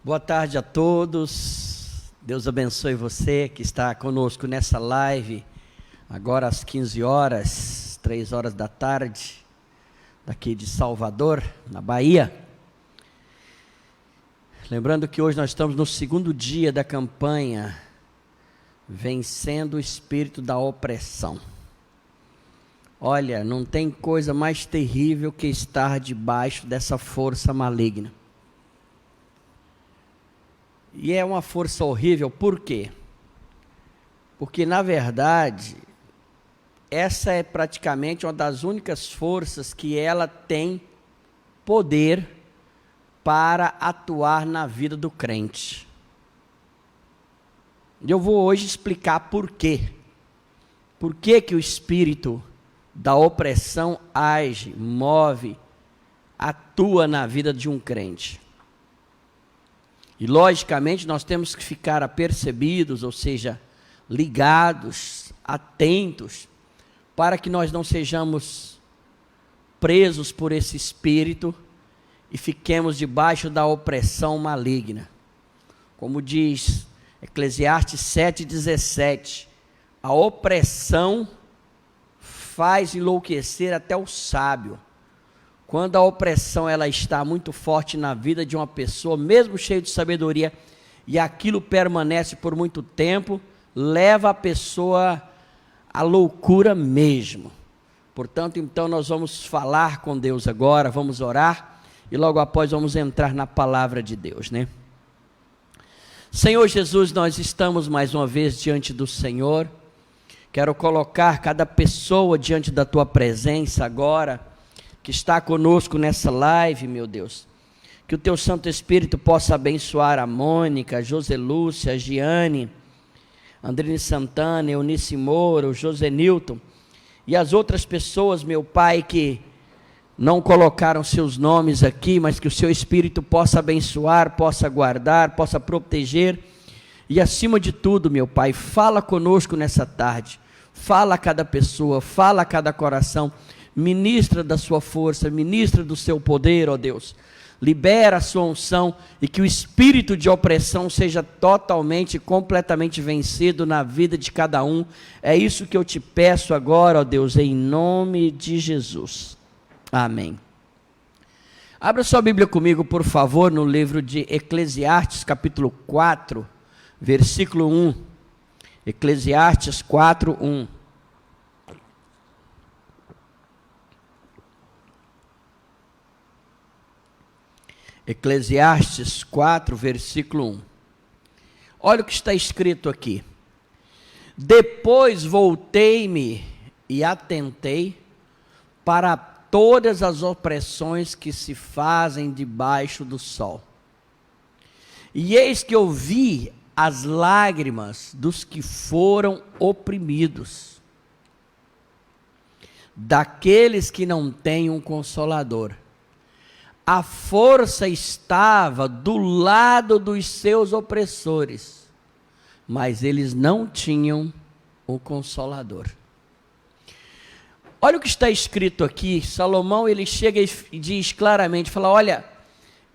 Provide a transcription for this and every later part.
Boa tarde a todos, Deus abençoe você que está conosco nessa live, agora às 15 horas, 3 horas da tarde, daqui de Salvador, na Bahia. Lembrando que hoje nós estamos no segundo dia da campanha, vencendo o espírito da opressão. Olha, não tem coisa mais terrível que estar debaixo dessa força maligna. E é uma força horrível, por quê? Porque, na verdade, essa é praticamente uma das únicas forças que ela tem poder para atuar na vida do crente. E eu vou hoje explicar por quê. Por que que o espírito da opressão age, move, atua na vida de um crente. E, logicamente, nós temos que ficar apercebidos, ou seja, ligados, atentos, para que nós não sejamos presos por esse espírito e fiquemos debaixo da opressão maligna. Como diz Eclesiastes 7,17, a opressão faz enlouquecer até o sábio. Quando a opressão ela está muito forte na vida de uma pessoa, mesmo cheio de sabedoria, e aquilo permanece por muito tempo, leva a pessoa à loucura mesmo. Portanto, então nós vamos falar com Deus agora, vamos orar, e logo após vamos entrar na palavra de Deus, né? Senhor Jesus, nós estamos mais uma vez diante do Senhor. Quero colocar cada pessoa diante da Tua presença agora, que está conosco nessa live, meu Deus. Que o Teu Santo Espírito possa abençoar a Mônica, a Joselúcia, a Giane, Andrine Santana, Eunice Moura, o José Nilton, e as outras pessoas, meu Pai, que não colocaram seus nomes aqui, mas que o Seu Espírito possa abençoar, possa guardar, possa proteger, e acima de tudo, meu Pai, fala conosco nessa tarde, fala a cada pessoa, fala a cada coração, ministra da sua força, ministra do seu poder, ó Deus, libera a sua unção e que o espírito de opressão seja totalmente, completamente vencido na vida de cada um. É isso que eu te peço agora, ó Deus, em nome de Jesus. Amém. Abra sua Bíblia comigo, por favor, no livro de Eclesiastes, capítulo 4, versículo 1. Eclesiastes 4, 1. Eclesiastes 4, versículo 1. Olha o que está escrito aqui. Depois voltei-me e atentei para todas as opressões que se fazem debaixo do sol. E eis que eu vi as lágrimas dos que foram oprimidos, daqueles que não têm um consolador. A força estava do lado dos seus opressores, mas eles não tinham o Consolador. Olha o que está escrito aqui. Salomão, ele chega e diz claramente, fala, olha,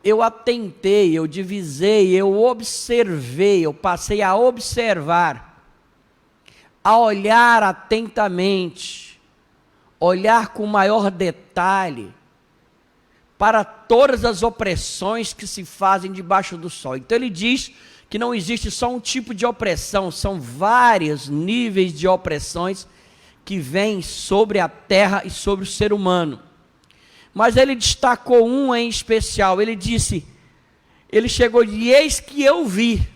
eu atentei, eu divisei, eu observei, eu passei a observar, a olhar atentamente, olhar com maior detalhe, para todas as opressões que se fazem debaixo do sol. Então ele diz que não existe só um tipo de opressão, são vários níveis de opressões que vêm sobre a terra e sobre o ser humano. Mas ele destacou um em especial, ele disse, ele chegou e eis que eu vi.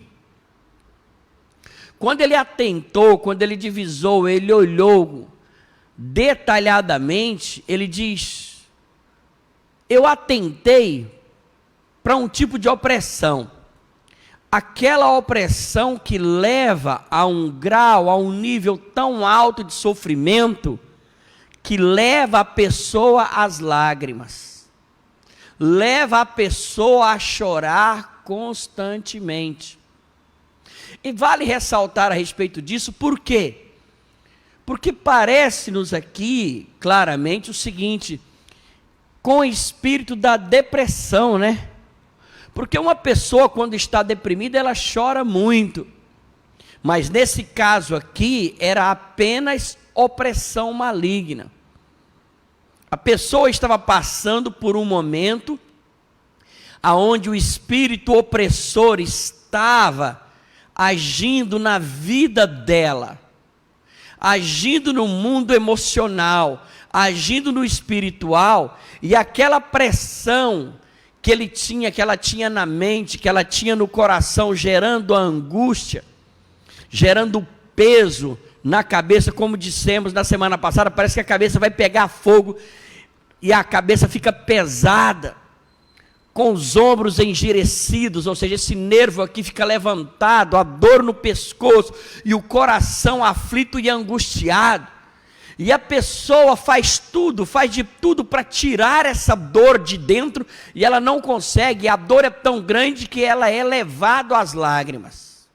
Quando ele atentou, quando ele divisou, ele olhou detalhadamente, ele diz, eu atentei para um tipo de opressão, aquela opressão que leva a um grau, a um nível tão alto de sofrimento, que leva a pessoa às lágrimas, leva a pessoa a chorar constantemente. E vale ressaltar a respeito disso, por quê? Porque parece-nos aqui claramente o seguinte, com o espírito da depressão, né? Porque uma pessoa, quando está deprimida, ela chora muito. Mas nesse caso aqui, era apenas opressão maligna. A pessoa estava passando por um momento aonde o espírito opressor estava agindo na vida dela, agindo no mundo emocional, agindo no espiritual, e aquela pressão que ela tinha na mente, que ela tinha no coração, gerando a angústia, gerando peso na cabeça, como dissemos na semana passada, parece que a cabeça vai pegar fogo, e a cabeça fica pesada, com os ombros enrijecidos, ou seja, esse nervo aqui fica levantado, a dor no pescoço, e o coração aflito e angustiado, e a pessoa faz de tudo para tirar essa dor de dentro, e ela não consegue, a dor é tão grande que ela é levada às lágrimas,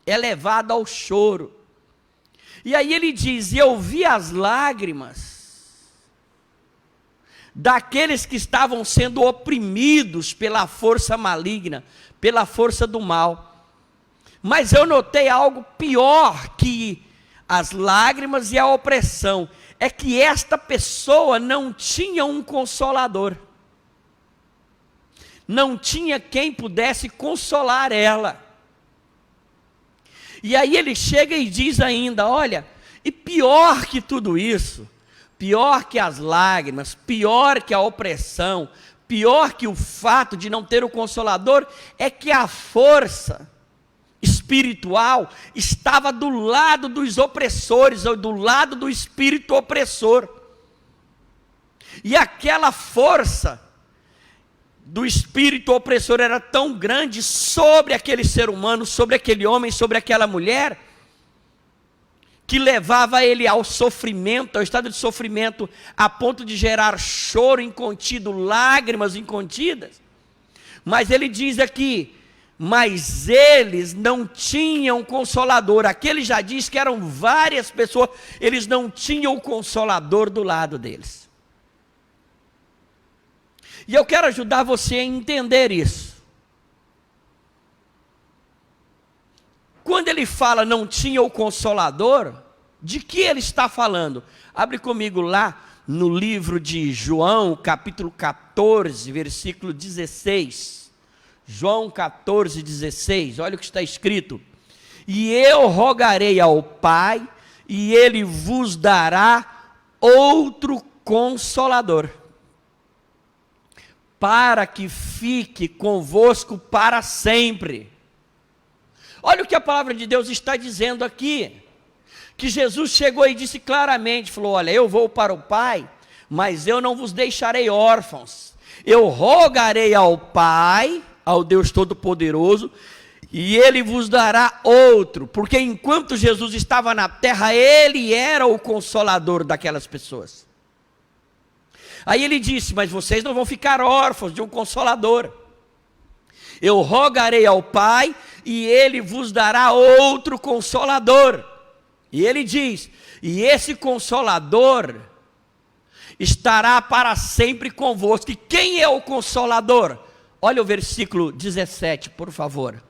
é levada ao choro. E aí ele diz, eu vi as lágrimas daqueles que estavam sendo oprimidos pela força maligna, pela força do mal. Mas eu notei algo pior que as lágrimas e a opressão, é que esta pessoa não tinha um consolador, não tinha quem pudesse consolar ela. E aí ele chega e diz ainda, olha, e pior que tudo isso, pior que as lágrimas, pior que a opressão, pior que o fato de não ter o consolador, é que a força espiritual estava do lado dos opressores, ou do lado do espírito opressor. E aquela força do espírito opressor era tão grande sobre aquele ser humano, sobre aquele homem, sobre aquela mulher, que levava ele ao sofrimento, ao estado de sofrimento, a ponto de gerar choro incontido, lágrimas incontidas. Mas ele diz aqui, mas eles não tinham consolador. Aqui ele já diz que eram várias pessoas, eles não tinham o consolador do lado deles. E eu quero ajudar você a entender isso. Quando ele fala não tinha o consolador, de que ele está falando? Abre comigo lá no livro de João, capítulo 14, versículo 16. João 14, 16, olha o que está escrito. E eu rogarei ao Pai, e Ele vos dará outro Consolador, para que fique convosco para sempre. Olha o que a palavra de Deus está dizendo aqui, que Jesus chegou e disse claramente, falou, olha, eu vou para o Pai, mas eu não vos deixarei órfãos, eu rogarei ao Pai, ao Deus Todo-Poderoso, e Ele vos dará outro, porque enquanto Jesus estava na terra, Ele era o consolador daquelas pessoas. Aí Ele disse, mas vocês não vão ficar órfãos de um consolador, eu rogarei ao Pai, e Ele vos dará outro consolador. E Ele diz, e esse consolador estará para sempre convosco. E quem é o consolador? Olha o versículo 17, por favor.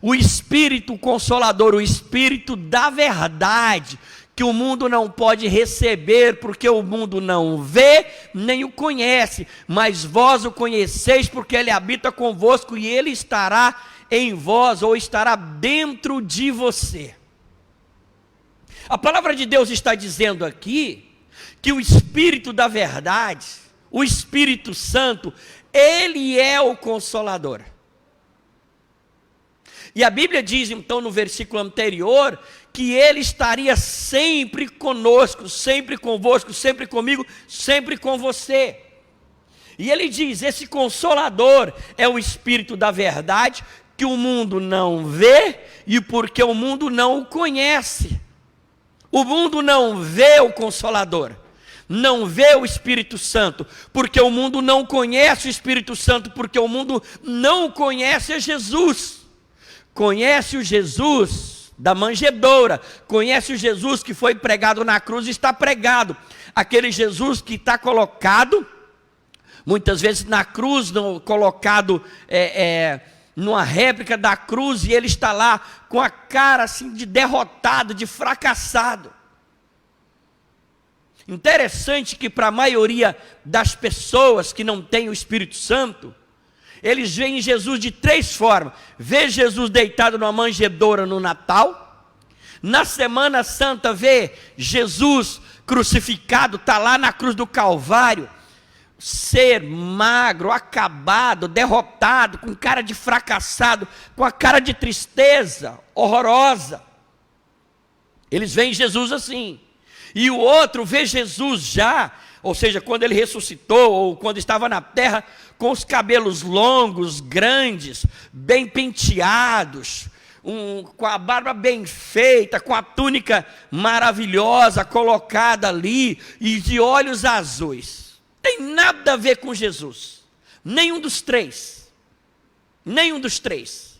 O Espírito Consolador, o Espírito da verdade, que o mundo não pode receber, porque o mundo não vê, nem o conhece, mas vós o conheceis, porque Ele habita convosco, e Ele estará em vós, ou estará dentro de você. A palavra de Deus está dizendo aqui, que o Espírito da verdade, o Espírito Santo, Ele é o Consolador. E a Bíblia diz então no versículo anterior, que Ele estaria sempre conosco, sempre convosco, sempre comigo, sempre com você. E Ele diz, esse Consolador é o Espírito da verdade, que o mundo não vê, e porque o mundo não o conhece. O mundo não vê o Consolador, não vê o Espírito Santo, porque o mundo não conhece o Espírito Santo, porque o mundo não conhece a Jesus. Conhece o Jesus da manjedoura, conhece o Jesus que foi pregado na cruz e está pregado, aquele Jesus que está colocado Muitas vezes na cruz, colocado numa réplica da cruz, e ele está lá com a cara assim de derrotado, de fracassado. Interessante que para a maioria das pessoas que não têm o Espírito Santo, eles veem Jesus de 3 formas. Vê Jesus deitado numa manjedoura no Natal. Na Semana Santa vê Jesus crucificado, está lá na cruz do Calvário, ser magro, acabado, derrotado, com cara de fracassado, com a cara de tristeza horrorosa. Eles veem Jesus assim. E o outro vê Jesus já, ou seja, quando ele ressuscitou, ou quando estava na terra, com os cabelos longos, grandes, bem penteados, com a barba bem feita, com a túnica maravilhosa colocada ali, e de olhos azuis. Tem nada a ver com Jesus. Nenhum dos três. Nenhum dos três.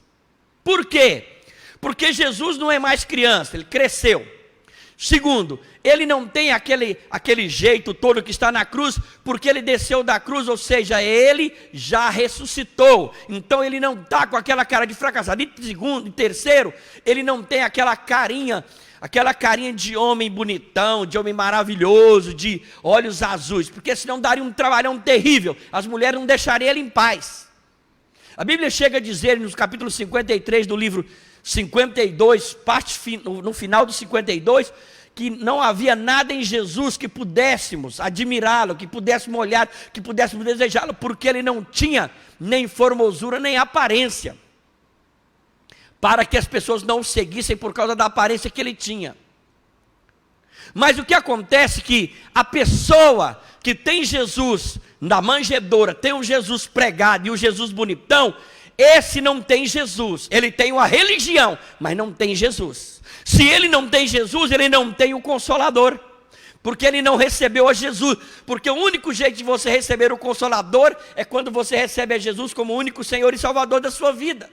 Por quê? Porque Jesus não é mais criança, ele cresceu. Segundo, ele não tem aquele jeito todo que está na cruz, porque ele desceu da cruz, ou seja, ele já ressuscitou. Então ele não está com aquela cara de fracassado. E segundo, e terceiro, ele não tem aquela carinha de homem bonitão, de homem maravilhoso, de olhos azuis, porque senão daria um trabalhão terrível, as mulheres não deixariam ele em paz. A Bíblia chega a dizer no capítulo 53 do livro 52, no final do 52, que não havia nada em Jesus que pudéssemos admirá-lo, que pudéssemos olhar, que pudéssemos desejá-lo, porque ele não tinha nem formosura, nem aparência, para que as pessoas não o seguissem por causa da aparência que ele tinha. Mas o que acontece é que a pessoa que tem Jesus na manjedoura, tem um Jesus pregado e o Jesus bonitão, esse não tem Jesus. Ele tem uma religião, mas não tem Jesus. Se ele não tem Jesus, ele não tem o Consolador, porque ele não recebeu a Jesus. Porque o único jeito de você receber o Consolador é quando você recebe a Jesus como único Senhor e Salvador da sua vida.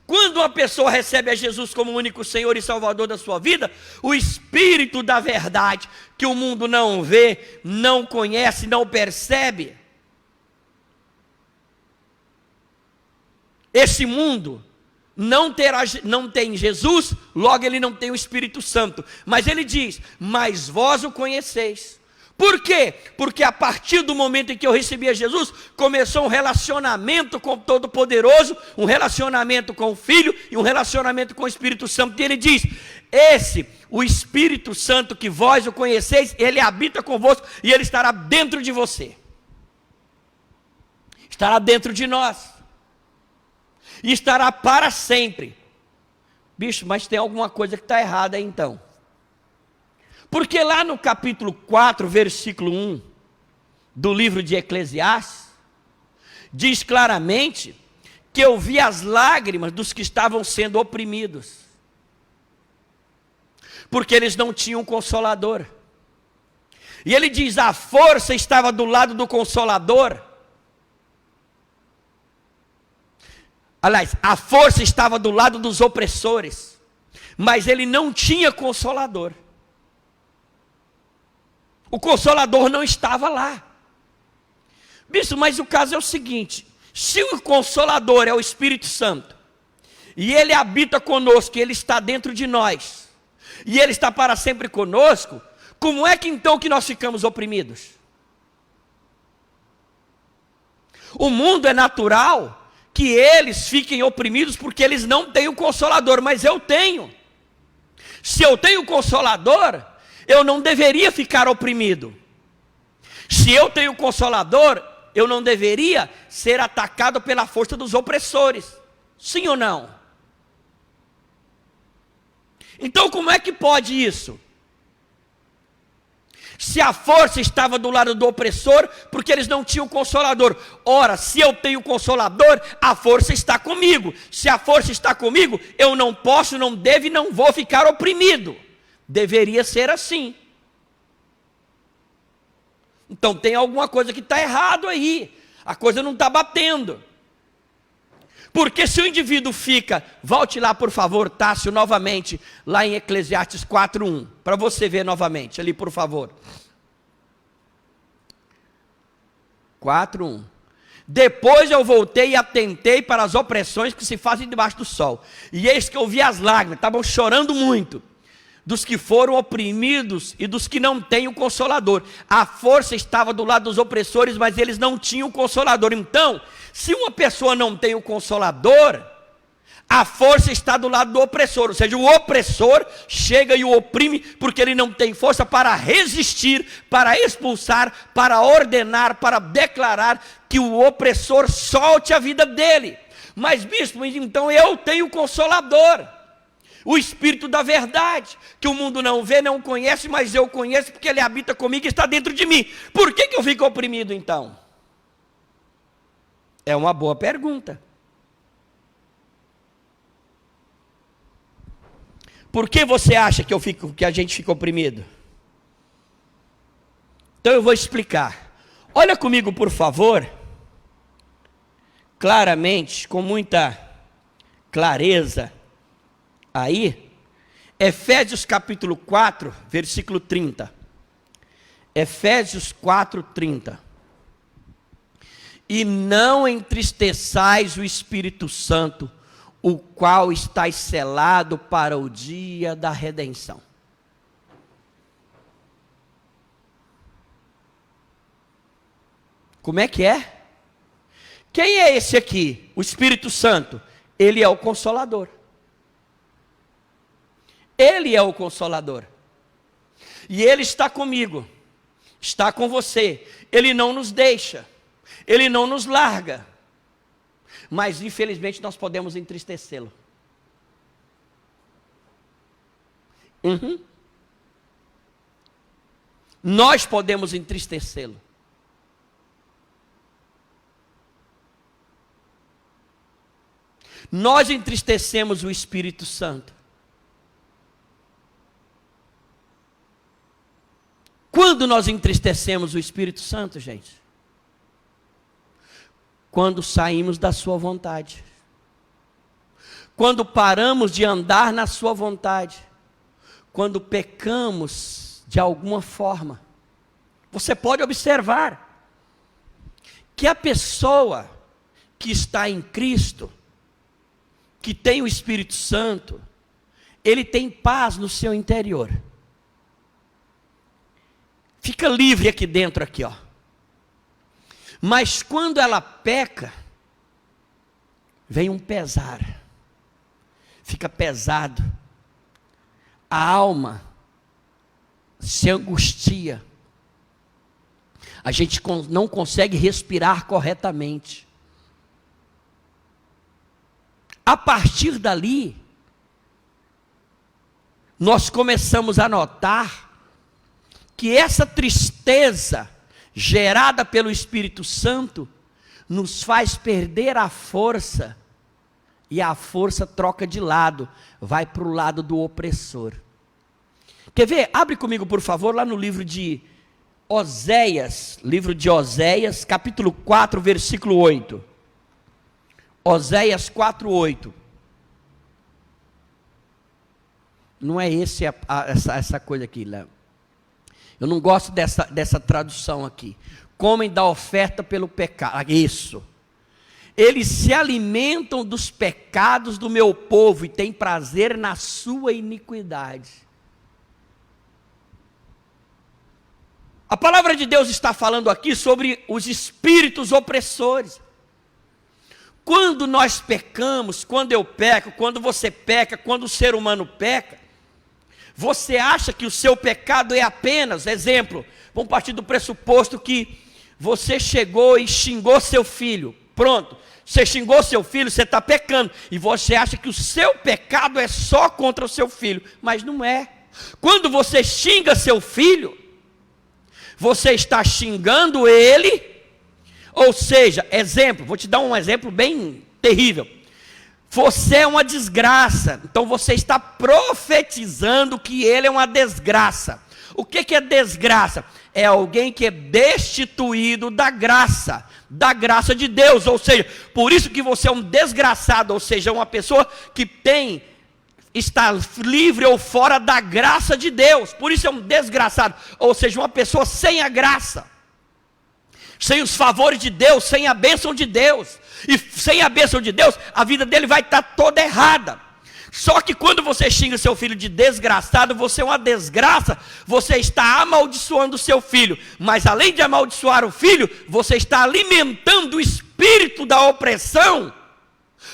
Quando uma pessoa recebe a Jesus como único Senhor e Salvador da sua vida, o Espírito da verdade, que o mundo não vê, não conhece, não percebe, esse mundo não tem Jesus, logo ele não tem o Espírito Santo. Mas ele diz, mas vós o conheceis. Por quê? Porque a partir do momento em que eu recebi a Jesus, começou um relacionamento com o Todo-Poderoso, um relacionamento com o Filho e um relacionamento com o Espírito Santo. E ele diz, o Espírito Santo que vós o conheceis, ele habita convosco e ele estará dentro de você. Estará dentro de nós. E estará para sempre. Bicho, mas tem alguma coisa que está errada aí então. Porque lá no capítulo 4, versículo 1 do livro de Eclesiastes, diz claramente que eu vi as lágrimas dos que estavam sendo oprimidos, porque eles não tinham Consolador. E ele diz, a força estava do lado do Consolador. Aliás, a força estava do lado dos opressores, mas ele não tinha Consolador. O Consolador não estava lá. Bicho, mas o caso é o seguinte, se o Consolador é o Espírito Santo, e ele habita conosco, e ele está dentro de nós, e ele está para sempre conosco, como é que então que nós ficamos oprimidos? O mundo é natural que eles fiquem oprimidos porque eles não têm o Consolador, mas eu tenho. Se eu tenho o Consolador, eu não deveria ficar oprimido. Se eu tenho o Consolador, eu não deveria ser atacado pela força dos opressores. Sim ou não? Então como é que pode isso? Se a força estava do lado do opressor, porque eles não tinham Consolador. Ora, se eu tenho Consolador, a força está comigo. Se a força está comigo, eu não posso, não devo e não vou ficar oprimido. Deveria ser assim. Então tem alguma coisa que está errado aí. A coisa não está batendo. Porque se o indivíduo fica, volte lá por favor, Tássio, novamente, lá em Eclesiastes 4:1, para você ver novamente, ali por favor. 4:1. Depois eu voltei e atentei para as opressões que se fazem debaixo do sol. E eis que eu vi as lágrimas, estavam chorando muito, dos que foram oprimidos e dos que não têm o Consolador. A força estava do lado dos opressores, mas eles não tinham o Consolador. Então, se uma pessoa não tem o Consolador, a força está do lado do opressor, ou seja, o opressor chega e o oprime, porque ele não tem força para resistir, para expulsar, para ordenar, para declarar que o opressor solte a vida dele. Mas bispo, então eu tenho o Consolador, o Espírito da verdade, que o mundo não vê, não conhece, mas eu conheço, porque ele habita comigo e está dentro de mim. Por que eu fico oprimido então? É uma boa pergunta. Por que você acha que a gente fica oprimido? Então eu vou explicar. Olha comigo, por favor, claramente, com muita clareza, aí, Efésios capítulo 4, versículo 30. Efésios 4, 30. E não entristeçais o Espírito Santo, o qual está selado para o dia da redenção. Como é que é? Quem é esse aqui? O Espírito Santo. Ele é o Consolador. Ele é o Consolador. E Ele está comigo, está com você. Ele não nos deixa, Ele não nos larga. Mas infelizmente nós podemos entristecê-lo. Nós podemos entristecê-lo. Nós entristecemos o Espírito Santo. Quando nós entristecemos o Espírito Santo, gente? Quando saímos da sua vontade. Quando paramos de andar na sua vontade. Quando pecamos de alguma forma. Você pode observar que a pessoa que está em Cristo, que tem o Espírito Santo, ele tem paz no seu interior. Fica livre aqui dentro, aqui, ó. Mas quando ela peca, vem um pesar, fica pesado, a alma se angustia, a gente não consegue respirar corretamente. A partir dali, nós começamos a notar que essa tristeza gerada pelo Espírito Santo, nos faz perder a força, e a força troca de lado, vai para o lado do opressor. Quer ver? Abre comigo, por favor, lá no livro de Oséias, capítulo 4, versículo 8. Oséias 4, 8. Não é essa coisa aqui, Léo. Eu não gosto dessa tradução aqui. Comem da oferta pelo pecado. Isso. Eles se alimentam dos pecados do meu povo e têm prazer na sua iniquidade. A palavra de Deus está falando aqui sobre os espíritos opressores. Quando nós pecamos, quando eu peco, quando você peca, quando o ser humano peca, você acha que o seu pecado é apenas, exemplo, vamos partir do pressuposto que você chegou e xingou seu filho, pronto, você xingou seu filho, você está pecando, e você acha que o seu pecado é só contra o seu filho, mas não é. Quando você xinga seu filho, você está xingando ele, ou seja, exemplo, vou te dar um exemplo bem terrível. Você é uma desgraça, então você está profetizando que ele é uma desgraça. O que é desgraça? É alguém que é destituído da graça de Deus, ou seja, por isso que você é um desgraçado, ou seja, uma pessoa que está livre ou fora da graça de Deus, por isso é um desgraçado, ou seja, uma pessoa sem a graça. sem os favores de Deus, sem a bênção de Deus. E sem a bênção de Deus, a vida dele vai estar toda errada. Só que quando você xinga seu filho de desgraçado, você é uma desgraça, você está amaldiçoando o seu filho. Mas além de amaldiçoar o filho, você está alimentando o espírito da opressão,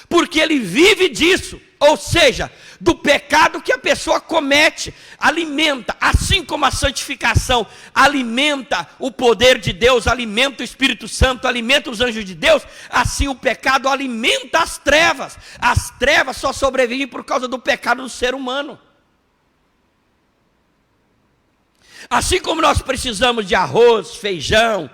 porque ele vive disso. Ou seja, do pecado que a pessoa comete, alimenta, assim como a santificação alimenta o poder de Deus, alimenta o Espírito Santo, alimenta os anjos de Deus, assim o pecado alimenta as trevas. As trevas só sobrevivem por causa do pecado do ser humano. Assim como nós precisamos de arroz, feijão,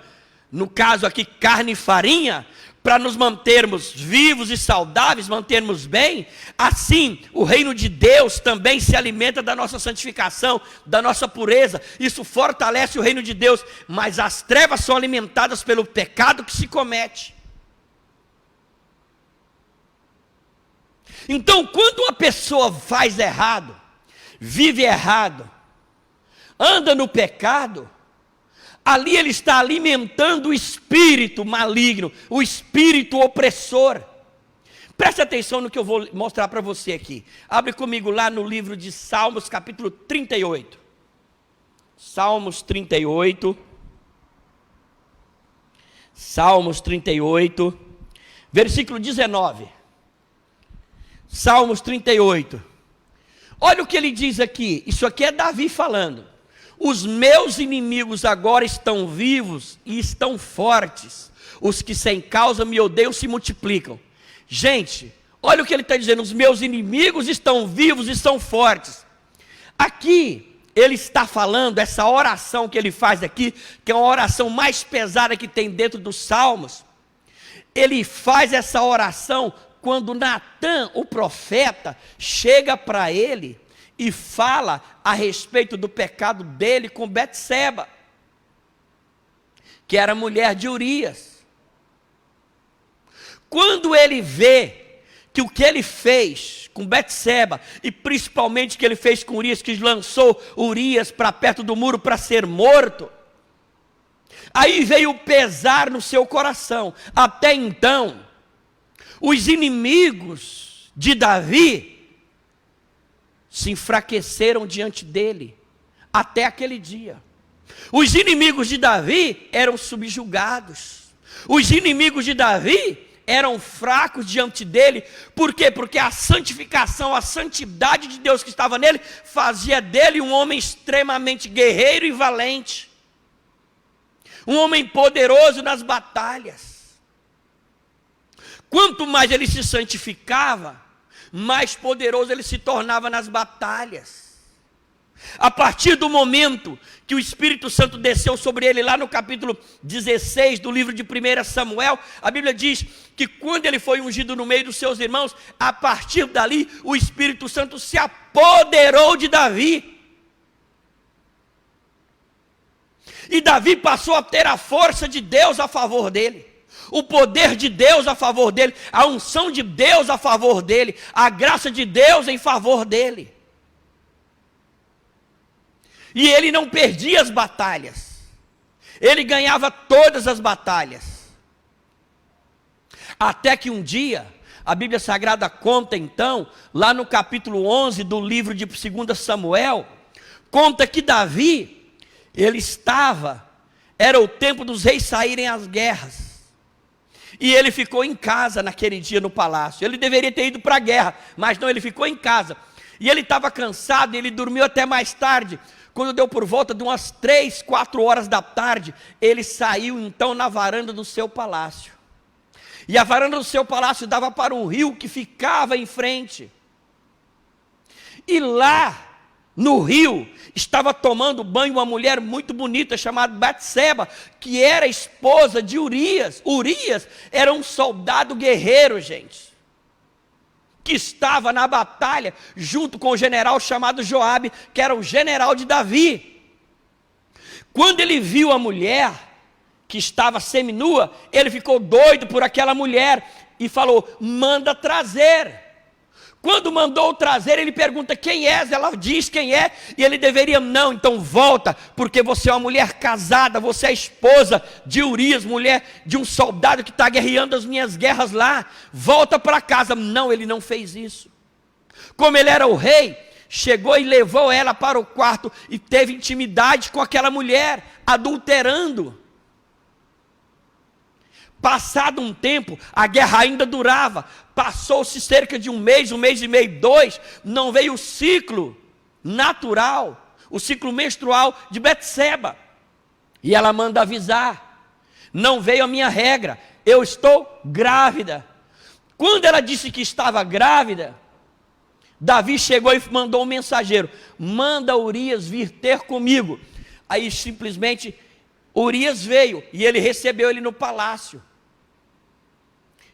no caso aqui carne e farinha, para nos mantermos vivos e saudáveis, mantermos bem, assim o reino de Deus também se alimenta da nossa santificação, da nossa pureza. Isso fortalece o reino de Deus, mas as trevas são alimentadas pelo pecado que se comete. Então, quando uma pessoa faz errado, vive errado, anda no pecado, ali ele está alimentando o espírito maligno, o espírito opressor. Preste atenção no que eu vou mostrar para você aqui. Abre comigo lá no livro de Salmos, capítulo 38. Salmos 38. Salmos 38, versículo 19. Salmos 38. Olha o que ele diz aqui. Isso aqui é Davi falando. Os meus inimigos agora estão vivos e estão fortes. Os que sem causa me odeiam se multiplicam. Gente, olha o que ele está dizendo. Os meus inimigos estão vivos e são fortes. Aqui, ele está falando, essa oração que ele faz aqui, que é uma oração mais pesada que tem dentro dos Salmos. Ele faz essa oração quando Natã, o profeta, chega para ele e fala a respeito do pecado dele com Betseba, que era mulher de Urias. Quando ele vê que o que ele fez com Betseba, e principalmente o que ele fez com Urias, que lançou Urias para perto do muro para ser morto, aí veio pesar no seu coração. Até então, os inimigos de Davi se enfraqueceram diante dele, até aquele dia. Os inimigos de Davi eram subjugados. Os inimigos de Davi eram fracos diante dele. Por quê? Porque a santificação, a santidade de Deus que estava nele, fazia dele um homem extremamente guerreiro e valente. Um homem poderoso nas batalhas. Quanto mais ele se santificava, mais poderoso ele se tornava nas batalhas. A partir do momento que o Espírito Santo desceu sobre ele, lá no capítulo 16 do livro de 1 Samuel, a Bíblia diz que quando ele foi ungido no meio dos seus irmãos, a partir dali o Espírito Santo se apoderou de Davi. E Davi passou a ter a força de Deus a favor dele, o poder de Deus a favor dele, a unção de Deus a favor dele, a graça de Deus em favor dele. E ele não perdia as batalhas, ele ganhava todas as batalhas. Até que um dia, a Bíblia Sagrada conta então, lá no capítulo 11 do livro de 2 Samuel, conta que Davi, era o tempo dos reis saírem às guerras. E ele ficou em casa naquele dia no palácio. Ele deveria ter ido para a guerra, mas não, ele ficou em casa. E ele estava cansado, e ele dormiu até mais tarde. Quando deu por volta de umas 3, 4 horas da tarde, ele saiu então na varanda do seu palácio. E a varanda do seu palácio dava para um rio que ficava em frente. E lá no rio estava tomando banho uma mulher muito bonita chamada Betseba, que era esposa de Urias. Urias era um soldado guerreiro, gente, que estava na batalha junto com o general chamado Joabe, que era o general de Davi. Quando ele viu a mulher que estava seminua, ele ficou doido por aquela mulher e falou: manda trazer. Quando mandou trazer, ele pergunta: quem és? Ela diz quem é, e ele deveria: não, então volta, porque você é uma mulher casada, você é esposa de Urias, mulher de um soldado que está guerreando as minhas guerras lá, volta para casa. Não, ele não fez isso. Como ele era o rei, chegou e levou ela para o quarto e teve intimidade com aquela mulher, adulterando. Passado um tempo, a guerra ainda durava, passou-se cerca de um mês e meio, 2, não veio o ciclo natural, o ciclo menstrual de Betseba, e ela manda avisar: não veio a minha regra, eu estou grávida. Quando ela disse que estava grávida, Davi chegou e mandou um mensageiro: manda Urias vir ter comigo. Aí simplesmente Urias veio, e ele recebeu ele no palácio.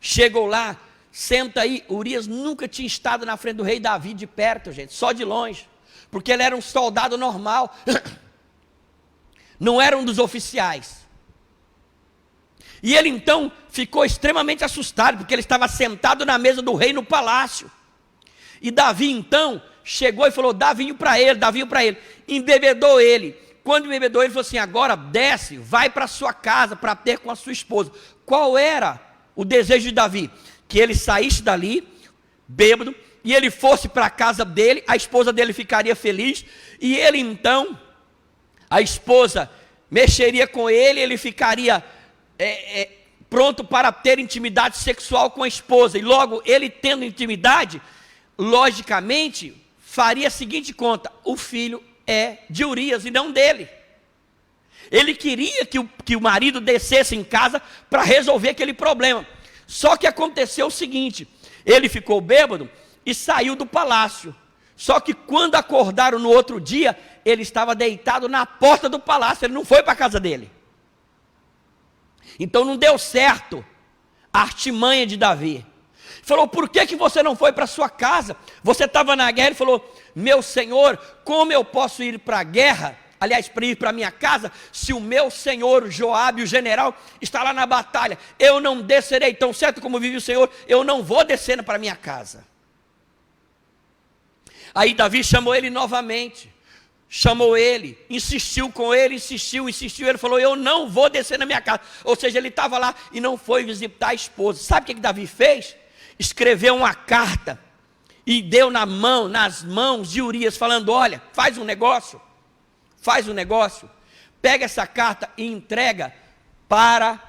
Chegou lá, senta aí. Urias nunca tinha estado na frente do rei Davi de perto, gente, só de longe, porque ele era um soldado normal, não era um dos oficiais. E ele então ficou extremamente assustado, porque ele estava sentado na mesa do rei no palácio. E Davi então chegou e falou: dá vinho para ele, embebedou ele. Quando embebedou ele, falou assim: agora desce, vai para sua casa para ter com a sua esposa. Qual era o desejo de Davi? Que ele saísse dali, bêbado, e ele fosse para a casa dele, a esposa dele ficaria feliz, e ele então, a esposa mexeria com ele, ele ficaria pronto para ter intimidade sexual com a esposa, e logo ele tendo intimidade, logicamente, faria a seguinte conta: o filho é de Urias e não dele. Ele queria que o marido descesse em casa para resolver aquele problema. Só que aconteceu o seguinte: ele ficou bêbado e saiu do palácio. Só que quando acordaram no outro dia, ele estava deitado na porta do palácio, ele não foi para a casa dele. Então não deu certo a artimanha de Davi. Falou: por que você não foi para sua casa? Você estava na guerra. Ele falou: meu senhor, como eu posso ir para a guerra? Aliás, para ir para a minha casa, se o meu senhor Joabe, o general, está lá na batalha, eu não descerei. Tão certo como vive o Senhor, eu não vou descer para a minha casa. Aí Davi chamou ele novamente, chamou ele, insistiu com ele, insistiu, ele falou: eu não vou descer na minha casa. Ou seja, ele estava lá e não foi visitar a esposa. Sabe o que Davi fez? Escreveu uma carta e deu nas mãos de Urias, falando: olha, faz um negócio, pega essa carta e entrega para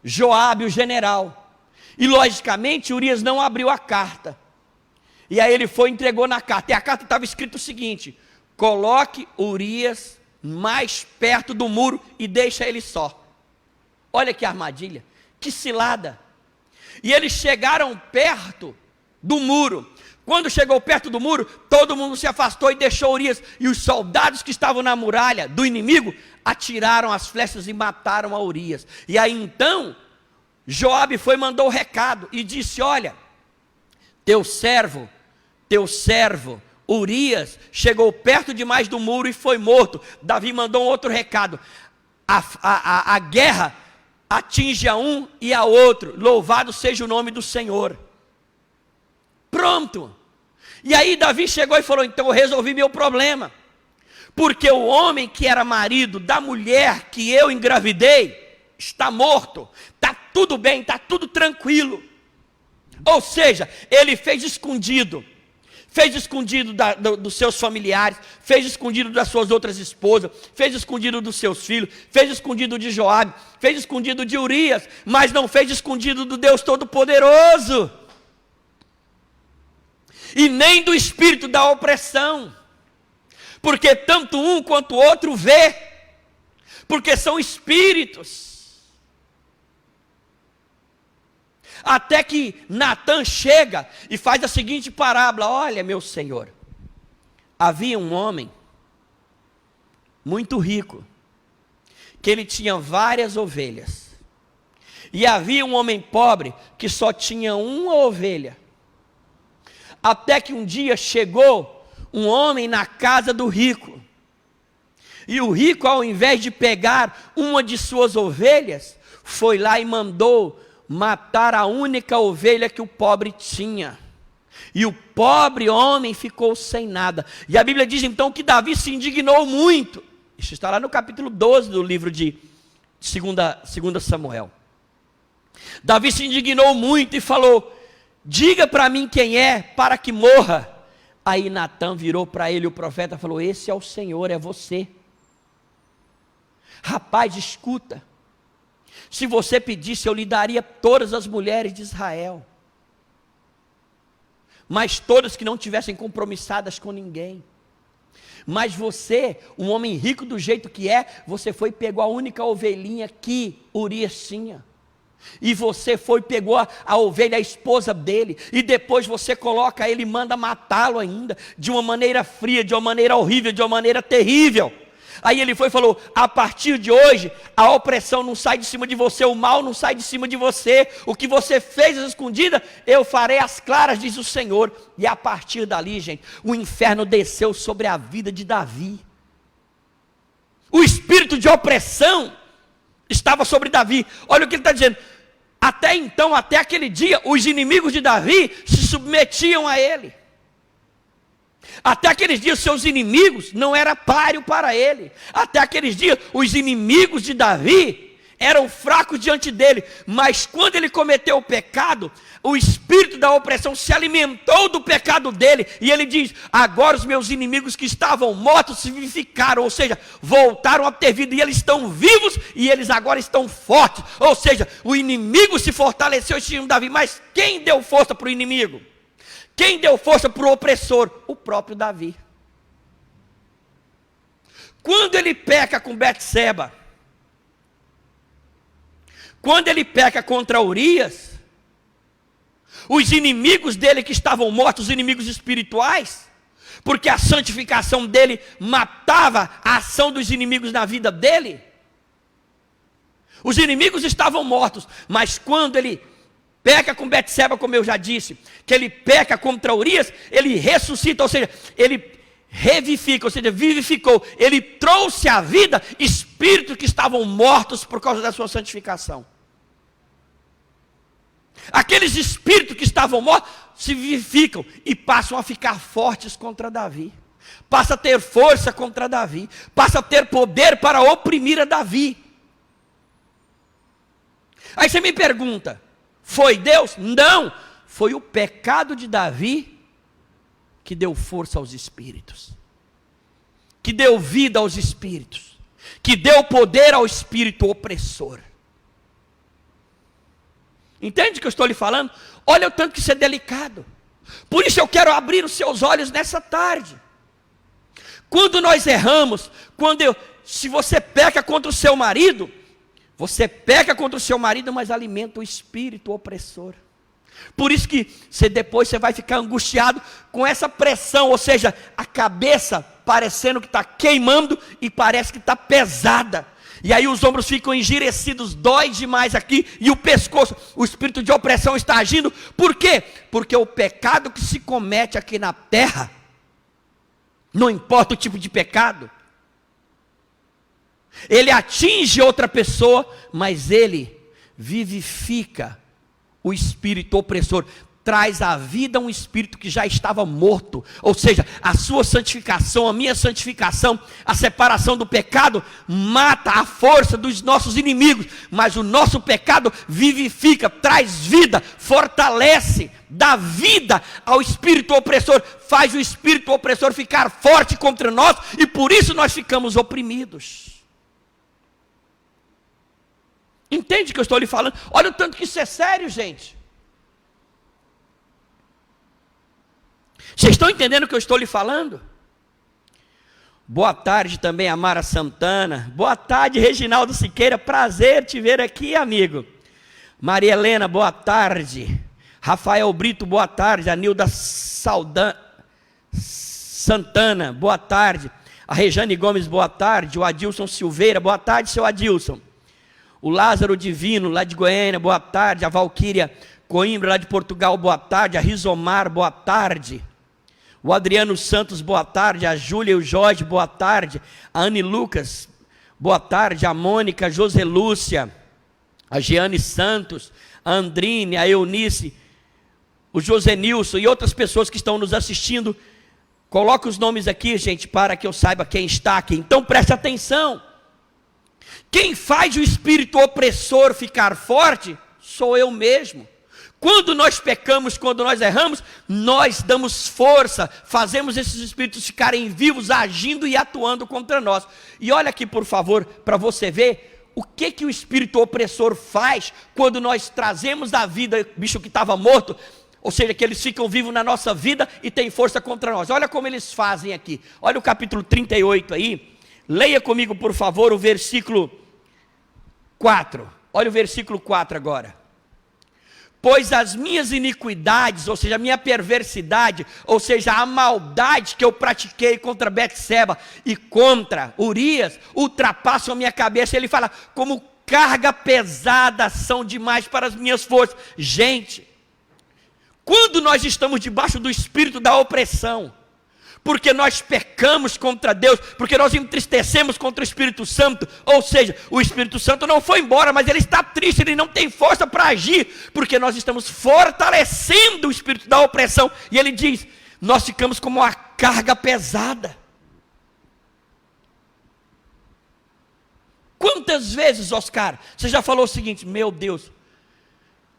Joabe, o general. E logicamente Urias não abriu a carta, e aí ele foi e entregou na carta, e a carta estava escrito o seguinte: coloque Urias mais perto do muro e deixa ele só. Olha que armadilha, que cilada. E eles chegaram perto do muro. Quando chegou perto do muro, todo mundo se afastou e deixou Urias. E os soldados que estavam na muralha do inimigo atiraram as flechas e mataram a Urias. E aí então, Joabe foi e mandou o recado e disse: olha, teu servo Urias chegou perto demais do muro e foi morto. Davi mandou um outro recado: a guerra atinge a um e a outro, louvado seja o nome do Senhor. Pronto. E aí Davi chegou e falou: então eu resolvi meu problema, porque o homem que era marido da mulher que eu engravidei está morto, está tudo bem, está tudo tranquilo. Ou seja, ele fez escondido dos seus familiares, fez escondido das suas outras esposas, fez escondido dos seus filhos, fez escondido de Joabe, fez escondido de Urias, mas não fez escondido do Deus Todo-Poderoso, e nem do espírito da opressão, porque tanto um quanto o outro vê, porque são espíritos. Até que Natã chega e faz a seguinte parábola: olha, meu senhor, havia um homem muito rico, que ele tinha várias ovelhas, e havia um homem pobre que só tinha uma ovelha. Até que um dia chegou um homem na casa do rico, e o rico, ao invés de pegar uma de suas ovelhas, foi lá e mandou matar a única ovelha que o pobre tinha. E o pobre homem ficou sem nada. E a Bíblia diz então que Davi se indignou muito. Isso está lá no capítulo 12 do livro de 2 Samuel. Davi se indignou muito e falou: diga para mim quem é, para que morra. Aí Natã virou para ele, o profeta, falou: esse é o Senhor, é você. Rapaz, escuta. Se você pedisse, eu lhe daria todas as mulheres de Israel, mas todas que não tivessem compromissadas com ninguém. Mas você, um homem rico do jeito que é, você foi e pegou a única ovelhinha que Urias tinha. E você foi e pegou a ovelha, a esposa dele, e depois você coloca ele e manda matá-lo ainda, de uma maneira fria, de uma maneira horrível, de uma maneira terrível. Aí ele foi e falou: a partir de hoje, a opressão não sai de cima de você, o mal não sai de cima de você, o que você fez às escondidas, eu farei às claras, diz o Senhor. E a partir dali, gente, o inferno desceu sobre a vida de Davi. O espírito de opressão estava sobre Davi. Olha o que ele está dizendo: até então, até aquele dia, os inimigos de Davi se submetiam a ele. Até aqueles dias, seus inimigos não eram páreo para ele. Até aqueles dias, os inimigos de Davi eram fracos diante dele. Mas quando ele cometeu o pecado, o espírito da opressão se alimentou do pecado dele. E ele diz: agora os meus inimigos que estavam mortos se vivificaram. Ou seja, voltaram a ter vida. E eles estão vivos e eles agora estão fortes. Ou seja, o inimigo se fortaleceu em cima de Davi. Mas quem deu força para o inimigo? Quem deu força para o opressor? O próprio Davi. Quando ele peca com Betseba, quando ele peca contra Urias, os inimigos dele que estavam mortos, os inimigos espirituais, porque a santificação dele matava a ação dos inimigos na vida dele, os inimigos estavam mortos. Mas quando ele peca com Betseba, como eu já disse, que ele peca contra Urias, ele ressuscita, ou seja, ele revivifica, ou seja, vivificou, ele trouxe à vida espíritos que estavam mortos por causa da sua santificação. Aqueles espíritos que estavam mortos se vivificam e passam a ficar fortes contra Davi, passa a ter força contra Davi, passa a ter poder para oprimir a Davi. Aí você me pergunta: foi Deus? Não, foi o pecado de Davi que deu força aos espíritos, que deu vida aos espíritos, que deu poder ao espírito opressor. Entende o que eu estou lhe falando? Olha o tanto que isso é delicado. Por isso eu quero abrir os seus olhos nessa tarde. Quando nós erramos, se você peca contra o seu marido, você peca contra o seu marido, mas alimenta o espírito opressor. Por isso que depois você vai ficar angustiado com essa pressão, ou seja, a cabeça parecendo que está queimando e parece que está pesada. E aí os ombros ficam engirecidos, dói demais aqui, e o pescoço, o espírito de opressão está agindo. Por quê? Porque o pecado que se comete aqui na terra, não importa o tipo de pecado, ele atinge outra pessoa, mas ele vivifica o espírito opressor, traz à vida um espírito que já estava morto. Ou seja, a sua santificação, a minha santificação, a separação do pecado mata a força dos nossos inimigos, mas o nosso pecado vivifica, traz vida, fortalece, dá vida ao espírito opressor, faz o espírito opressor ficar forte contra nós, e por isso nós ficamos oprimidos. Entende o que eu estou lhe falando? Olha o tanto que isso é sério, gente. Vocês estão entendendo o que eu estou lhe falando? Boa tarde também, Amara Santana. Boa tarde, Reginaldo Siqueira. Prazer te ver aqui, amigo. Maria Helena, boa tarde. Rafael Brito, boa tarde. Anilda Santana, boa tarde. A Rejane Gomes, boa tarde. O Adilson Silveira, boa tarde, seu Adilson. O Lázaro Divino, lá de Goiânia, boa tarde. A Valquíria Coimbra, lá de Portugal, boa tarde. A Rizomar, boa tarde. O Adriano Santos, boa tarde. A Júlia e o Jorge, boa tarde. A Anne Lucas, boa tarde. A Mônica, a José Lúcia, a Giane Santos, a Andrine, a Eunice, o José Nilson e outras pessoas que estão nos assistindo. Coloca os nomes aqui, gente, para que eu saiba quem está aqui. Então preste atenção. Quem faz o espírito opressor ficar forte sou eu mesmo. Quando nós pecamos, quando nós erramos, nós damos força, fazemos esses espíritos ficarem vivos, agindo e atuando contra nós. E olha aqui, por favor, para você ver o que o espírito opressor faz quando nós trazemos da vida bicho que estava morto, ou seja, que eles ficam vivos na nossa vida e têm força contra nós. Olha como eles fazem aqui. Olha o capítulo 38 aí. Leia comigo, por favor, o versículo 4. Olha o versículo 4 agora. Pois as minhas iniquidades, ou seja, a minha perversidade, ou seja, a maldade que eu pratiquei contra Betseba e contra Urias, ultrapassam a minha cabeça. Ele fala, como carga pesada são demais para as minhas forças. Gente, quando nós estamos debaixo do espírito da opressão, porque nós pecamos contra Deus, porque nós entristecemos contra o Espírito Santo, ou seja, o Espírito Santo não foi embora, mas ele está triste, ele não tem força para agir, porque nós estamos fortalecendo o espírito da opressão, e ele diz, nós ficamos como uma carga pesada. Quantas vezes, Oscar, você já falou o seguinte, meu Deus,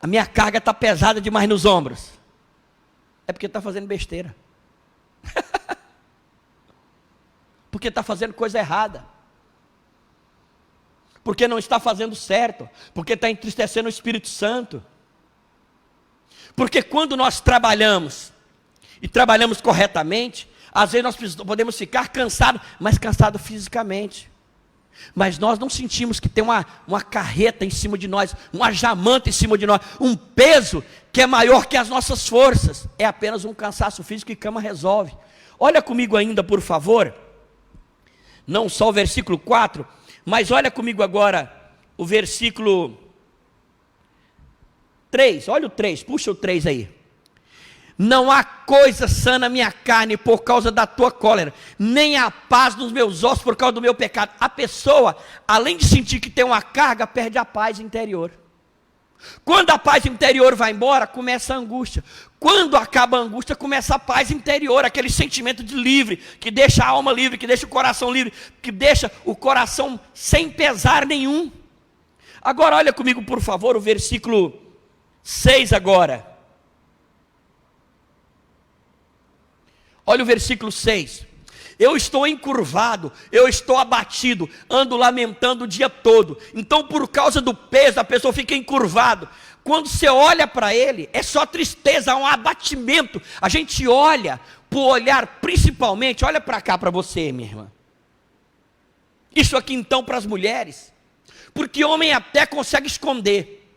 a minha carga está pesada demais nos ombros? É porque está fazendo besteira. Porque está fazendo coisa errada, porque não está fazendo certo, porque está entristecendo o Espírito Santo. Porque quando nós trabalhamos, e trabalhamos corretamente, às vezes nós podemos ficar cansados, mas cansados fisicamente, mas nós não sentimos que tem uma carreta em cima de nós, uma jamanta em cima de nós, um peso que é maior que as nossas forças. É apenas um cansaço físico que cama resolve. Olha comigo ainda, por favor, não só o versículo 4, mas olha comigo agora o versículo 3, olha o 3, puxa o 3 aí. Não há coisa sã na minha carne por causa da tua cólera, nem há paz nos meus ossos por causa do meu pecado. A pessoa, além de sentir que tem uma carga, perde a paz interior. Quando a paz interior vai embora, começa a angústia. Quando acaba a angústia, começa a paz interior, aquele sentimento de livre, que deixa a alma livre, que deixa o coração livre, que deixa o coração sem pesar nenhum. Agora olha comigo, por favor, o versículo 6 agora. Olha o versículo 6. Eu estou encurvado, eu estou abatido, ando lamentando o dia todo. Então, por causa do peso, a pessoa fica encurvado. Quando você olha para ele, é só tristeza, um abatimento. A gente olha, por olhar principalmente, olha para cá para você, minha irmã. Isso aqui então para as mulheres, porque homem até consegue esconder.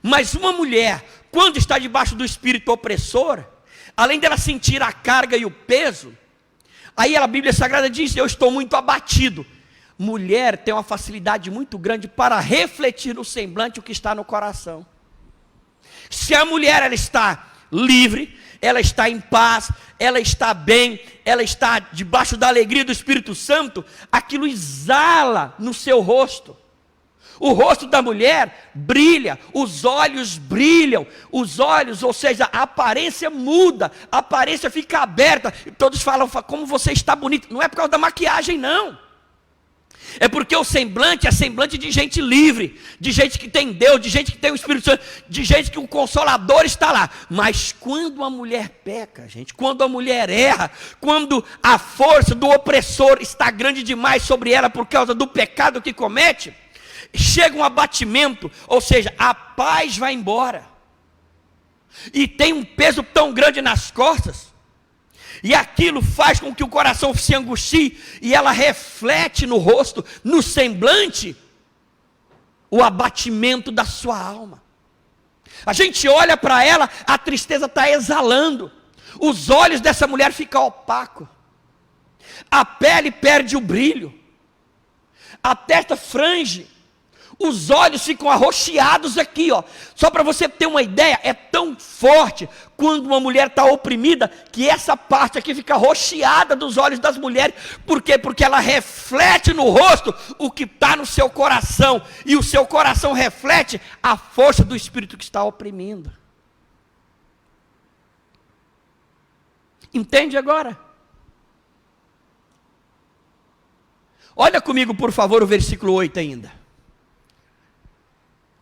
Mas uma mulher, quando está debaixo do espírito opressor, além dela sentir a carga e o peso, aí a Bíblia Sagrada diz, eu estou muito abatido. Mulher tem uma facilidade muito grande para refletir no semblante o que está no coração. Se a mulher ela está livre, ela está em paz, ela está bem, ela está debaixo da alegria do Espírito Santo, aquilo exala no seu rosto. O rosto da mulher brilha, os olhos brilham, os olhos, ou seja, a aparência muda, a aparência fica aberta, e todos falam, como você está bonita. Não é por causa da maquiagem não, é porque o semblante é semblante de gente livre, de gente que tem Deus, de gente que tem o Espírito Santo, de gente que o Consolador está lá. Mas quando a mulher peca, gente, quando a mulher erra, quando a força do opressor está grande demais sobre ela por causa do pecado que comete, chega um abatimento, ou seja, a paz vai embora, e tem um peso tão grande nas costas, e aquilo faz com que o coração se angustie, e ela reflete no rosto, no semblante, o abatimento da sua alma. A gente olha para ela, a tristeza está exalando, os olhos dessa mulher ficam opacos, a pele perde o brilho, a testa frange, os olhos ficam arroxeados aqui, ó. Só para você ter uma ideia, é tão forte quando uma mulher está oprimida, que essa parte aqui fica arroxeada dos olhos das mulheres. Por quê? Porque ela reflete no rosto o que está no seu coração, e o seu coração reflete a força do espírito que está oprimindo. Entende agora? Olha comigo, por favor, o versículo 8 ainda.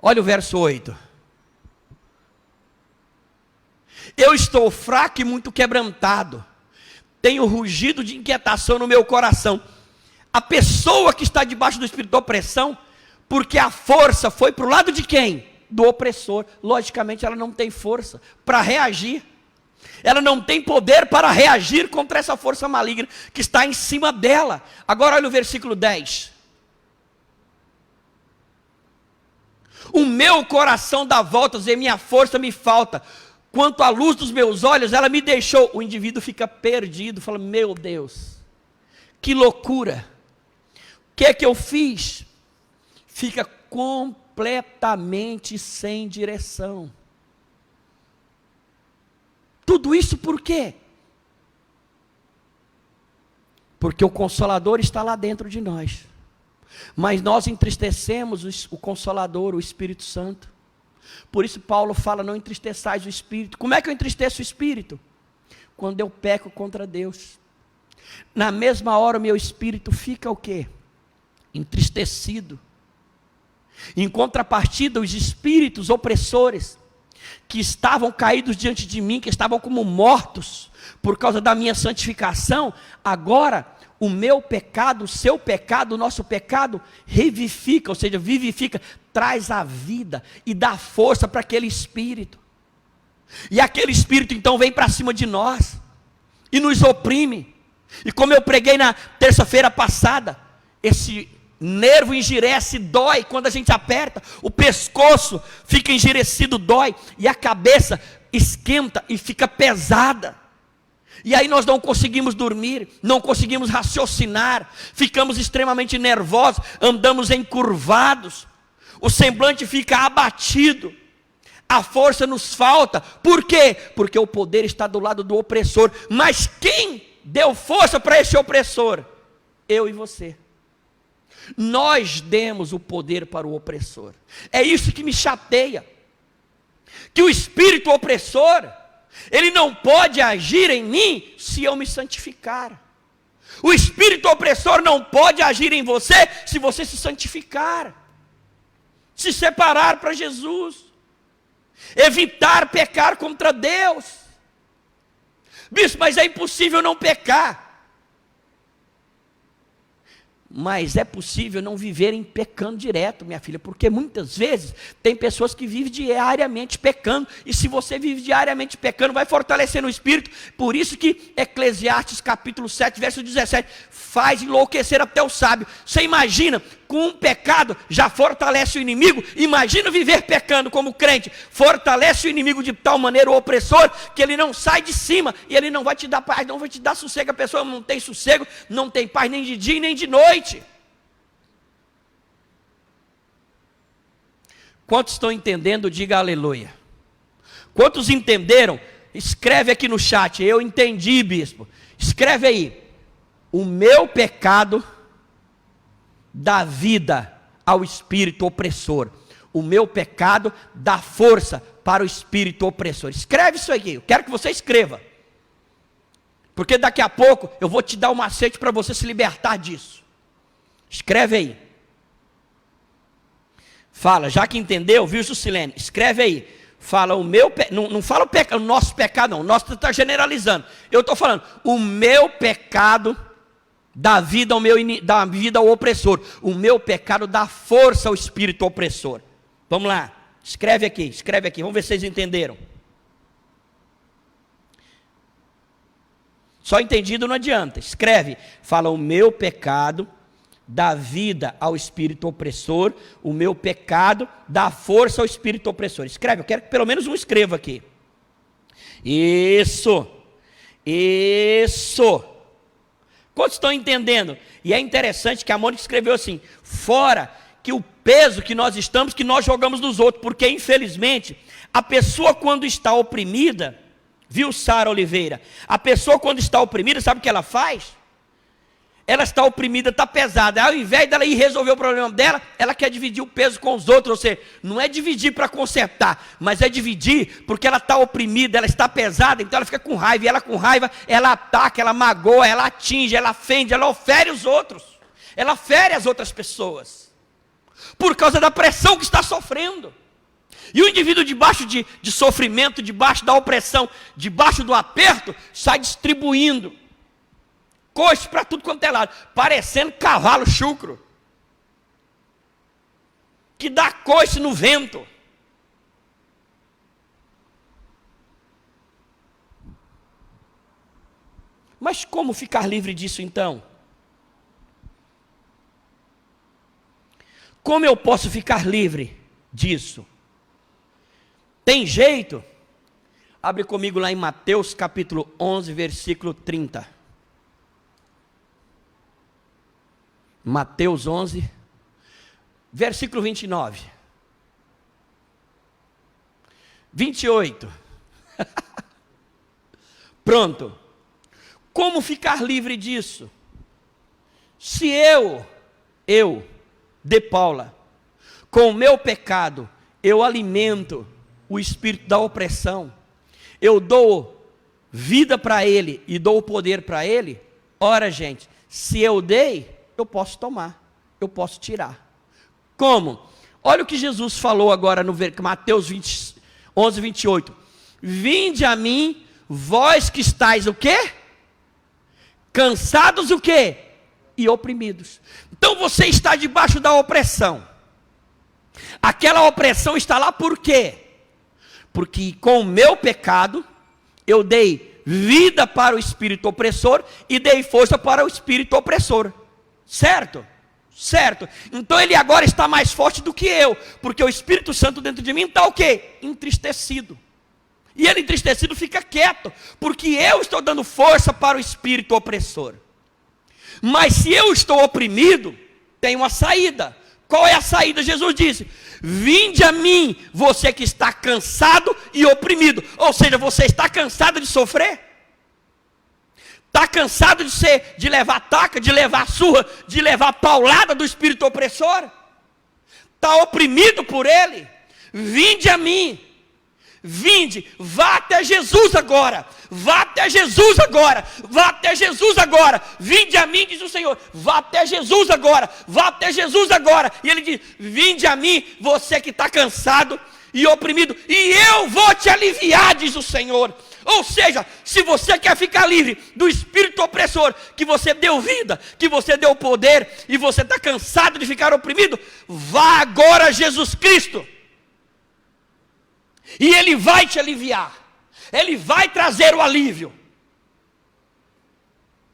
Olha o verso 8. Eu estou fraco e muito quebrantado. Tenho rugido de inquietação no meu coração. A pessoa que está debaixo do espírito de opressão, porque a força foi para o lado de quem? Do opressor. Logicamente ela não tem força para reagir. Ela não tem poder para reagir contra essa força maligna que está em cima dela. Agora olha o versículo 10. O meu coração dá voltas e minha força me falta. Quanto à luz dos meus olhos, ela me deixou. O indivíduo fica perdido, fala, meu Deus, que loucura. O que é que eu fiz? Fica completamente sem direção. Tudo isso por quê? Porque o Consolador está lá dentro de nós. Mas nós entristecemos o Consolador, o Espírito Santo. Por isso Paulo fala, não entristeçais o Espírito. Como é que eu entristeço o Espírito? Quando eu peco contra Deus. Na mesma hora o meu espírito fica o quê? Entristecido. Em contrapartida, os espíritos opressores, que estavam caídos diante de mim, que estavam como mortos, por causa da minha santificação, agora o meu pecado, o seu pecado, o nosso pecado, revivifica, ou seja, vivifica, traz a vida e dá força para aquele espírito. E aquele espírito então vem para cima de nós, e nos oprime. E como eu preguei na terça-feira passada, esse nervo engerece, dói, quando a gente aperta, o pescoço fica engerecido, dói, e a cabeça esquenta e fica pesada. E aí nós não conseguimos dormir, não conseguimos raciocinar, ficamos extremamente nervosos, andamos encurvados, o semblante fica abatido, a força nos falta. Por quê? Porque o poder está do lado do opressor. Mas quem deu força para esse opressor? Eu e você. Nós demos o poder para o opressor. É isso que me chateia, que o espírito opressor, ele não pode agir em mim se eu me santificar. O espírito opressor não pode agir em você se você se santificar, se separar para Jesus, evitar pecar contra Deus. Bispo, mas é impossível não pecar. Mas é possível não viverem pecando direto, minha filha, porque muitas vezes tem pessoas que vivem diariamente pecando, e se você vive diariamente pecando, vai fortalecendo o espírito. Por isso que Eclesiastes capítulo 7, verso 17, faz enlouquecer até o sábio. Você imagina, com um pecado já fortalece o inimigo, imagina viver pecando como crente, fortalece o inimigo de tal maneira, o opressor, que ele não sai de cima, e ele não vai te dar paz, não vai te dar sossego. A pessoa não tem sossego, não tem paz nem de dia nem de noite. Quantos estão entendendo? Diga aleluia. Quantos entenderam? Escreve aqui no chat, eu entendi, bispo. Escreve aí, o meu pecado dá vida ao espírito opressor. O meu pecado dá força para o espírito opressor. Escreve isso aqui, eu quero que você escreva. Porque daqui a pouco eu vou te dar um macete para você se libertar disso. Escreve aí. Fala, já que entendeu, viu, Juscelene? Escreve aí. Fala o meu não fala o nosso pecado, não. O nosso está generalizando. Eu estou falando, o meu pecado dá vida ao opressor. O meu pecado dá força ao espírito opressor. Vamos lá. Escreve aqui. Vamos ver se vocês entenderam. Só entendido não adianta. Escreve. Fala, o meu pecado dá vida ao espírito opressor, o meu pecado dá força ao espírito opressor. Escreve, eu quero que pelo menos um escreva aqui. Isso. Quantos estão entendendo? E é interessante que a Mônica escreveu assim, fora que o peso que nós estamos, que nós jogamos nos outros, porque infelizmente, a pessoa quando está oprimida, viu, Sara Oliveira? A pessoa quando está oprimida, sabe o que ela faz? ela está oprimida, está pesada. Ao invés dela ir resolver o problema dela, ela quer dividir o peso com os outros. Ou seja, não é dividir para consertar, mas é dividir porque ela está oprimida, ela está pesada, então ela fica com raiva. E ela com raiva, ela ataca, ela magoa, ela atinge, ela ofende, ela ofere os outros. Ela fere as outras pessoas. Por causa da pressão que está sofrendo. E o indivíduo debaixo de sofrimento, debaixo da opressão, debaixo do aperto, sai distribuindo coice para tudo quanto é lado, parecendo cavalo chucro, que dá coice no vento. Mas como ficar livre disso então? Como eu posso ficar livre disso? Tem jeito? Abre comigo lá em Mateus capítulo 11, versículo 30. Mateus 11, versículo 29. 28. Pronto. Como ficar livre disso? Se eu, de Paula, com o meu pecado, eu alimento o espírito da opressão, eu dou vida para ele e dou o poder para ele, ora gente, se eu dei, eu posso tomar, eu posso tirar. Como? Olha o que Jesus falou agora no Mateus 11, 28. Vinde a mim, vós que estáis o quê? Cansados o quê? E oprimidos. Então você está debaixo da opressão. Aquela opressão está lá por quê? Porque com o meu pecado, eu dei vida para o espírito opressor e dei força para o espírito opressor. Certo? Certo. Então ele agora está mais forte do que eu, porque o Espírito Santo dentro de mim está o quê? Entristecido. E ele entristecido fica quieto, porque eu estou dando força para o espírito opressor. Mas se eu estou oprimido, tem uma saída. Qual é a saída? Jesus disse: vinde a mim, você que está cansado e oprimido. Ou seja, você está cansado de sofrer? Está cansado de levar taca, de levar surra, de levar paulada do espírito opressor? Está oprimido por ele? Vinde a mim. Vinde, vá até Jesus agora. Vá até Jesus agora. Vá até Jesus agora. Vinde a mim, diz o Senhor. Vá até Jesus agora. Vá até Jesus agora. E ele diz: vinde a mim, você que está cansado e oprimido, e eu vou te aliviar, diz o Senhor. Ou seja, se você quer ficar livre do espírito opressor, que você deu vida, que você deu poder, e você está cansado de ficar oprimido, vá agora a Jesus Cristo, e Ele vai te aliviar, Ele vai trazer o alívio.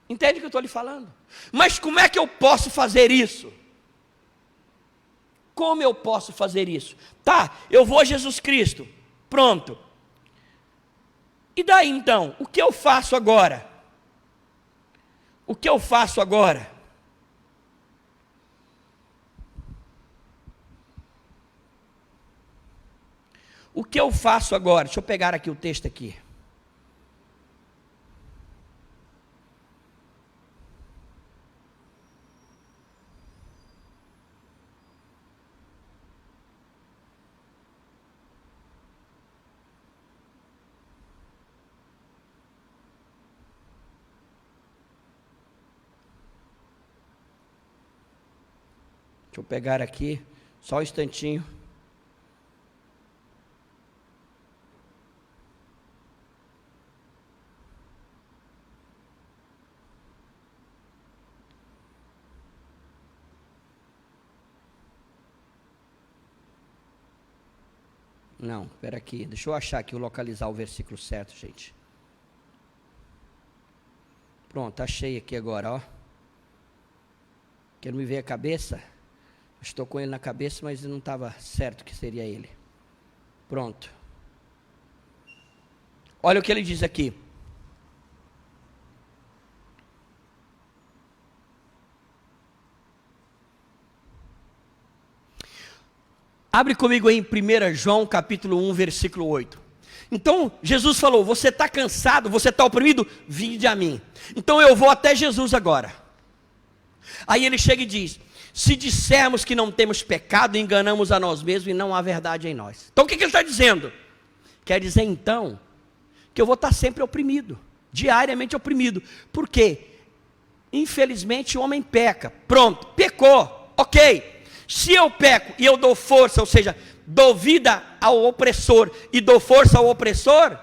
Entende o que eu estou lhe falando? Mas como é que eu posso fazer isso? Como eu posso fazer isso? Tá, eu vou a Jesus Cristo, pronto. E daí então, o que eu faço agora? O que eu faço agora? O que eu faço agora? Deixa eu pegar aqui o texto aqui. Deixa eu pegar aqui, só um instantinho. Não, espera aqui, deixa eu achar aqui, localizar o versículo certo, gente. Pronto, achei aqui agora, ó. Que não me veio a cabeça. Estou com ele na cabeça, mas não estava certo que seria ele. Pronto. Olha o que ele diz aqui. Abre comigo aí em 1 João capítulo 1, versículo 8. Então, Jesus falou: você está cansado, você está oprimido? Vinde a mim. Então eu vou até Jesus agora. Aí ele chega e diz: se dissermos que não temos pecado, enganamos a nós mesmos e não há verdade em nós. Então o que ele está dizendo? Quer dizer então que eu vou estar sempre oprimido, diariamente oprimido. Por quê? Infelizmente o homem peca. Pronto, pecou, ok. Se eu peco e eu dou força, ou seja, dou vida ao opressor e dou força ao opressor,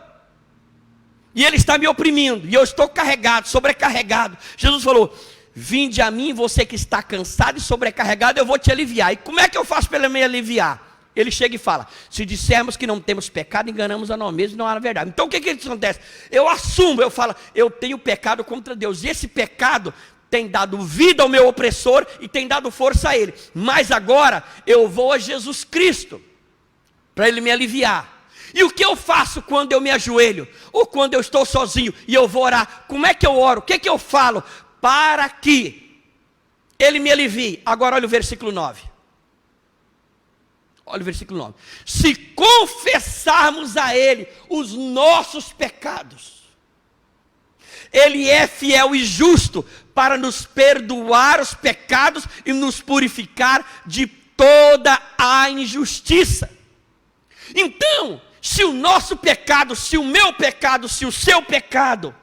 e ele está me oprimindo, e eu estou carregado, sobrecarregado. Jesus falou: vinde a mim, você que está cansado e sobrecarregado, eu vou te aliviar. E como é que eu faço para ele me aliviar? Ele chega e fala: se dissermos que não temos pecado, enganamos a nós mesmos e não há verdade. Então o que acontece? Eu assumo, eu falo: eu tenho pecado contra Deus, e esse pecado tem dado vida ao meu opressor e tem dado força a ele. Mas agora eu vou a Jesus Cristo para ele me aliviar. E o que eu faço quando eu me ajoelho? Ou quando eu estou sozinho e eu vou orar? Como é que eu oro? O que eu falo? Para que ele me alivie. Agora olha o versículo 9. Olha o versículo 9. Se confessarmos a ele os nossos pecados, ele é fiel e justo para nos perdoar os pecados e nos purificar de toda a injustiça. Então, se o nosso pecado, se o meu pecado, se o seu pecado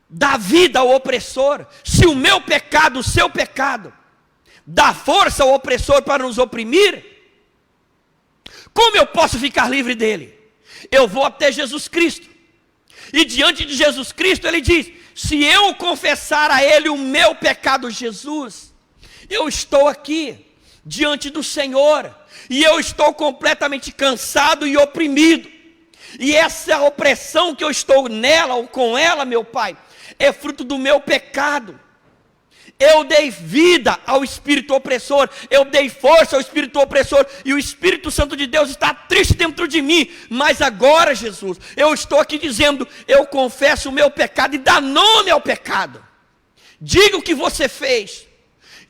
dá vida ao opressor, se o meu pecado, o seu pecado dá força ao opressor para nos oprimir, como eu posso ficar livre dele? Eu vou até Jesus Cristo. E diante de Jesus Cristo ele diz: se eu confessar a ele o meu pecado, Jesus, eu estou aqui diante do Senhor, e eu estou completamente cansado e oprimido, e essa opressão que eu estou nela ou com ela, meu Pai, é fruto do meu pecado. Eu dei vida ao espírito opressor, eu dei força ao espírito opressor, e o Espírito Santo de Deus está triste dentro de mim. Mas agora, Jesus, eu estou aqui dizendo: eu confesso o meu pecado, e dá nome ao pecado. Diga o que você fez,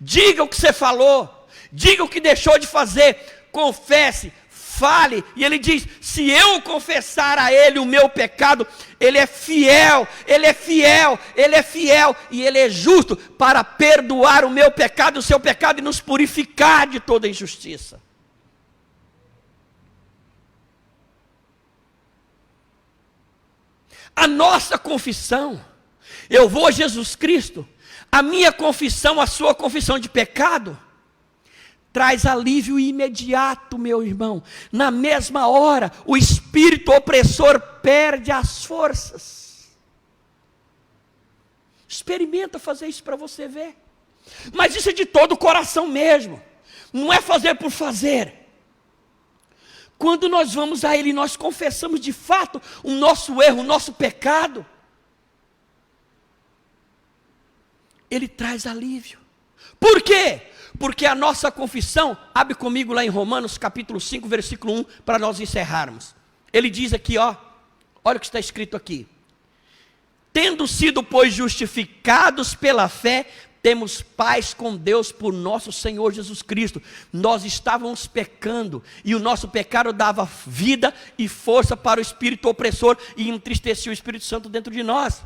diga o que você falou, diga o que deixou de fazer, confesse, fale. E ele diz: se eu confessar a ele o meu pecado, ele é fiel, ele é fiel, ele é fiel, e ele é justo para perdoar o meu pecado, o seu pecado, e nos purificar de toda injustiça. A nossa confissão, eu vou a Jesus Cristo, a minha confissão, a sua confissão de pecado, traz alívio imediato, meu irmão. Na mesma hora, o espírito opressor perde as forças. Experimenta fazer isso para você ver. Mas isso é de todo o coração mesmo. Não é fazer por fazer. Quando nós vamos a Ele, nós confessamos de fato o nosso erro, o nosso pecado, Ele traz alívio. Por quê? Porque a nossa confissão, abre comigo lá em Romanos capítulo 5, versículo 1, para nós encerrarmos. Ele diz aqui, olha o que está escrito aqui: tendo sido, pois, justificados pela fé, temos paz com Deus por nosso Senhor Jesus Cristo. Nós estávamos pecando, e o nosso pecado dava vida e força para o espírito opressor, e entristecia o Espírito Santo dentro de nós.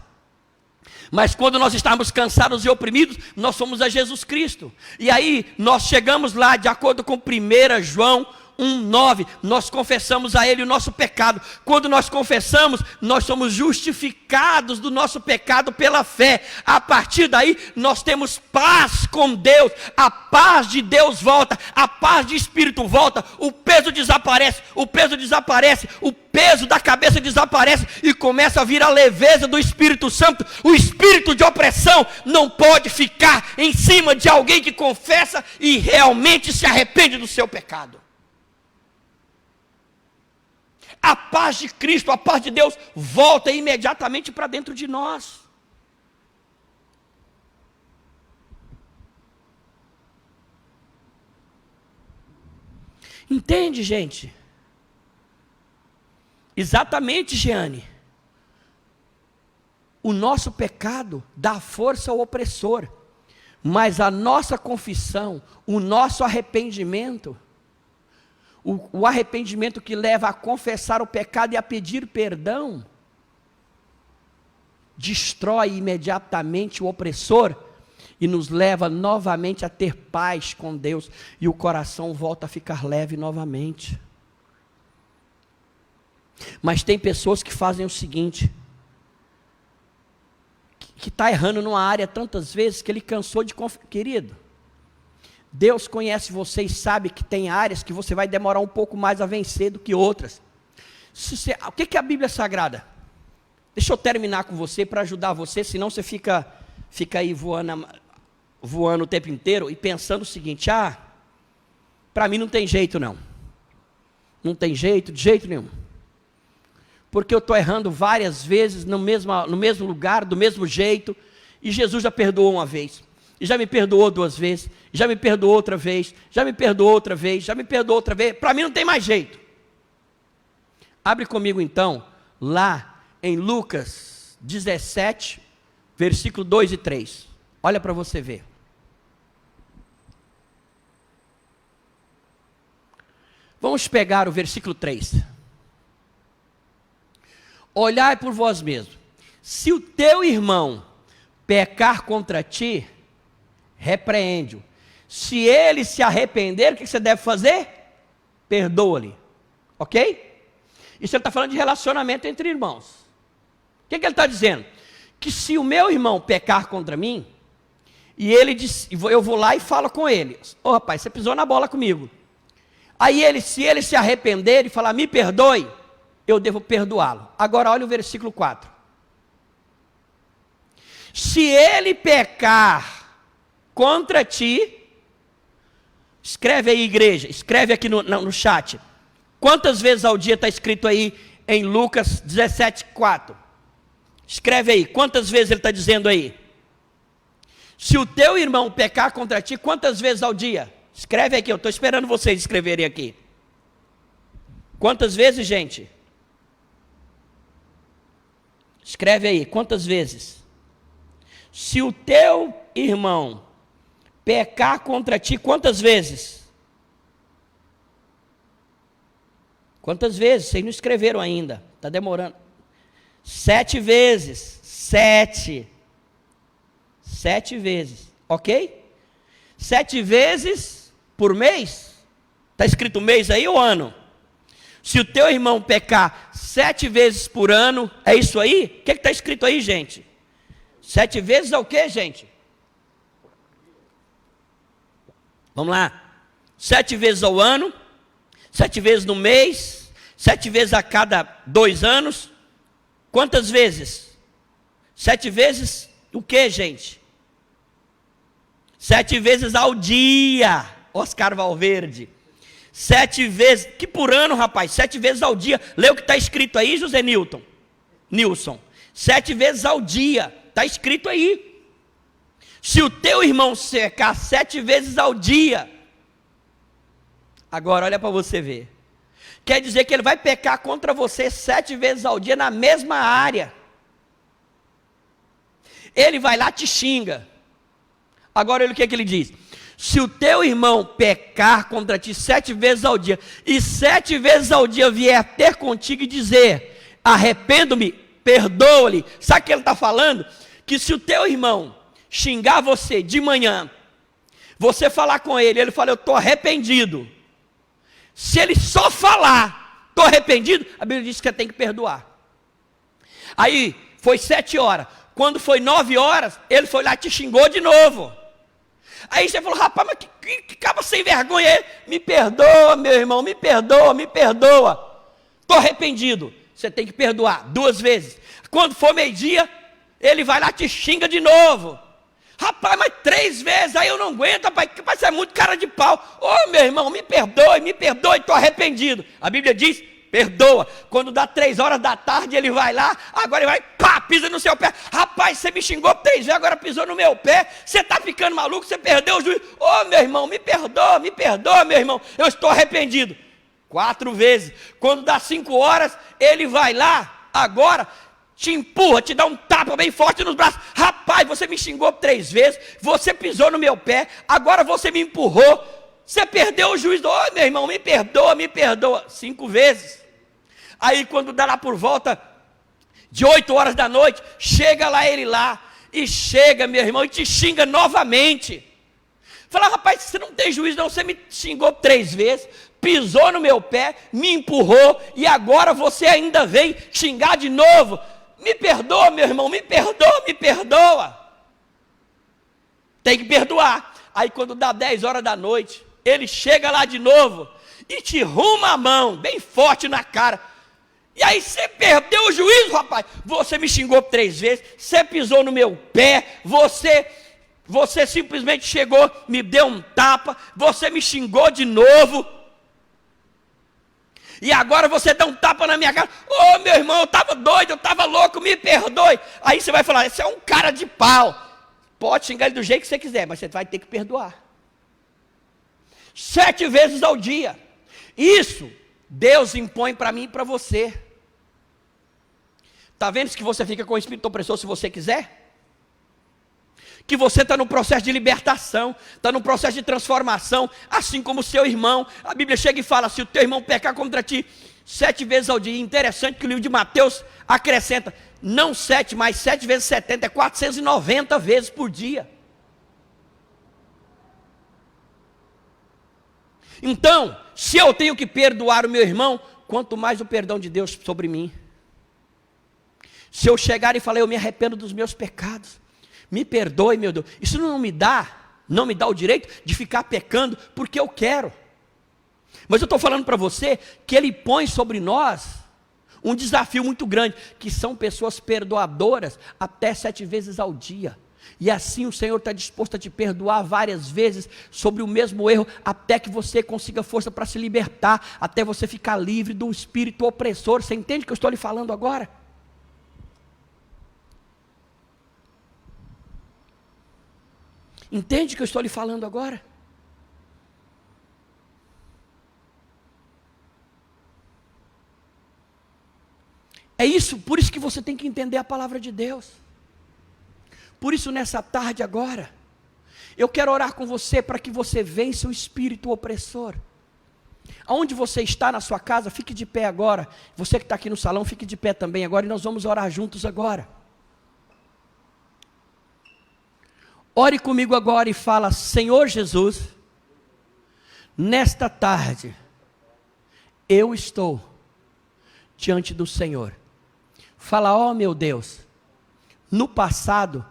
Mas quando nós estamos cansados e oprimidos, nós fomos a Jesus Cristo. E aí nós chegamos lá, de acordo com 1 João 1,9, nós confessamos a Ele o nosso pecado. Quando nós confessamos, nós somos justificados do nosso pecado pela fé. A partir daí, nós temos paz com Deus. A paz de Deus volta, a paz de Espírito volta, o peso desaparece, o peso da cabeça desaparece, e começa a vir a leveza do Espírito Santo. O espírito de opressão não pode ficar em cima de alguém que confessa e realmente se arrepende do seu pecado. A paz de Cristo, a paz de Deus volta imediatamente para dentro de nós. Entende, gente? Exatamente, Jeane. O nosso pecado dá força ao opressor, mas a nossa confissão, o nosso arrependimento, o arrependimento que leva a confessar o pecado e a pedir perdão, destrói imediatamente o opressor e nos leva novamente a ter paz com Deus, e o coração volta a ficar leve novamente. Mas tem pessoas que fazem o seguinte, que está errando numa área tantas vezes que ele cansou de confiar. Querido, Deus conhece você e sabe que tem áreas que você vai demorar um pouco mais a vencer do que outras. O que é a Bíblia Sagrada? Deixa eu terminar com você para ajudar você, senão você fica aí voando o tempo inteiro e pensando o seguinte: para mim não tem jeito não. Não tem jeito, de jeito nenhum. Porque eu estou errando várias vezes no mesmo lugar, do mesmo jeito, e Jesus já perdoou uma vez, e já me perdoou 2 vezes, já me perdoou outra vez, já me perdoou outra vez, já me perdoou outra vez, para mim não tem mais jeito. Abre comigo então, lá em Lucas 17, versículo 2 e 3, olha para você ver. Vamos pegar o versículo 3. Olhai por vós mesmos, se o teu irmão pecar contra ti, repreende-o. Se ele se arrepender, o que você deve fazer? Perdoa-lhe, ok? Isso ele está falando de relacionamento entre irmãos. O que ele está dizendo? Que se o meu irmão pecar contra mim, e ele diz, eu vou lá e falo com ele: ô rapaz, você pisou na bola comigo. Aí se ele se arrepender e falar, me perdoe, eu devo perdoá-lo. Agora olha o versículo 4. Se ele pecar contra ti, escreve aí, igreja, escreve aqui no chat. Quantas vezes ao dia está escrito aí em Lucas 17:4? Escreve aí, quantas vezes ele está dizendo aí? Se o teu irmão pecar contra ti, quantas vezes ao dia? Escreve aqui, eu estou esperando vocês escreverem aqui. Quantas vezes, gente? Escreve aí, quantas vezes? Se o teu irmão pecar contra ti, quantas vezes? Quantas vezes? Vocês não escreveram ainda, está demorando. 7 vezes, 7 vezes, ok? 7 vezes por mês? Está escrito mês aí ou ano? Se o teu irmão pecar 7 vezes por ano, é isso aí? O que está escrito aí, gente? 7 vezes é o que, gente? Vamos lá. 7 vezes ao ano, 7 vezes no mês, 7 vezes a cada 2 anos. Quantas vezes? 7 vezes o que, gente? 7 vezes ao dia, Oscar Valverde. 7 vezes, que por ano, rapaz? 7 vezes ao dia. Lê o que está escrito aí, José Nilson. 7 vezes ao dia, está escrito aí. Se o teu irmão pecar 7 vezes ao dia, agora olha para você ver. Quer dizer que ele vai pecar contra você 7 vezes ao dia na mesma área. Ele vai lá, te xinga. Agora olha o que ele diz. Se o teu irmão pecar contra ti 7 vezes ao dia, e 7 vezes ao dia vier ter contigo e dizer, arrependo-me, perdoa-lhe. Sabe o que ele está falando? Que se o teu irmão xingar você de manhã, você falar com ele, ele fala, eu estou arrependido. Se ele só falar, estou arrependido, a Bíblia diz que você tem que perdoar. Aí, foi 7 horas. Quando foi 9 horas, ele foi lá e te xingou de novo. Aí você falou, rapaz, mas que caba sem vergonha é? Me perdoa, meu irmão, me perdoa. Estou arrependido. Você tem que perdoar 2 vezes. Quando for meio-dia, ele vai lá e te xinga de novo. Rapaz, mas 3 vezes, aí eu não aguento, rapaz, você é muito cara de pau. Ô, meu irmão, me perdoe, estou arrependido. A Bíblia diz, perdoa. Quando dá 3 horas da tarde, ele vai lá, agora ele vai, pá, pisa no seu pé. Rapaz, você me xingou 3 vezes, agora pisou no meu pé. Você está ficando maluco, você perdeu o juízo. Ô, meu irmão, me perdoa, meu irmão, eu estou arrependido. 4 vezes. Quando dá 5 horas, ele vai lá, agora te empurra, te dá um tapa bem forte nos braços. Rapaz, você me xingou 3 vezes, você pisou no meu pé, agora você me empurrou, você perdeu o juízo. Ô, meu irmão, me perdoa. 5 vezes. Aí quando dá lá por volta de 8 horas da noite, chega lá ele lá, e chega, meu irmão, e te xinga novamente. Fala, rapaz, você não tem juízo não, você me xingou 3 vezes, pisou no meu pé, me empurrou, e agora você ainda vem xingar de novo. Me perdoa, meu irmão, me perdoa, me perdoa. Tem que perdoar. Aí quando dá 10 horas da noite, ele chega lá de novo, e te ruma a mão, bem forte na cara. E aí você perdeu o juízo, rapaz. Você me xingou 3 vezes, você pisou no meu pé, você simplesmente chegou, me deu um tapa, você me xingou de novo. E agora você dá um tapa na minha cara. Ô, meu irmão, eu estava doido, eu estava louco, me perdoe. Aí você vai falar, esse é um cara de pau. Pode xingar ele do jeito que você quiser, mas você vai ter que perdoar. 7 vezes ao dia. Isso Deus impõe para mim e para você. Está vendo que você fica com o espírito opressor se você quiser? Que você está no processo de libertação, está no processo de transformação, assim como o seu irmão. A Bíblia chega e fala, se o teu irmão pecar contra ti 7 vezes ao dia, interessante que o livro de Mateus acrescenta, não 7, mas 7 vezes 70, é 490 vezes por dia. Então, se eu tenho que perdoar o meu irmão, quanto mais o perdão de Deus sobre mim. Se eu chegar e falar, eu me arrependo dos meus pecados, me perdoe, meu Deus, isso não me dá o direito de ficar pecando porque eu quero. Mas eu estou falando para você que Ele põe sobre nós um desafio muito grande, que são pessoas perdoadoras até 7 vezes ao dia. E assim o Senhor está disposto a te perdoar várias vezes sobre o mesmo erro, até que você consiga força para se libertar, até você ficar livre do espírito opressor. Você entende o que eu estou lhe falando agora? Entende o que eu estou lhe falando agora? É isso, por isso que você tem que entender a palavra de Deus. Por isso nessa tarde agora, eu quero orar com você para que você vença o espírito opressor. Aonde você está na sua casa, fique de pé agora. Você que está aqui no salão, fique de pé também agora e nós vamos orar juntos agora. Ore comigo agora e fala, Senhor Jesus, nesta tarde, eu estou diante do Senhor. Fala, ó meu Deus, no passado,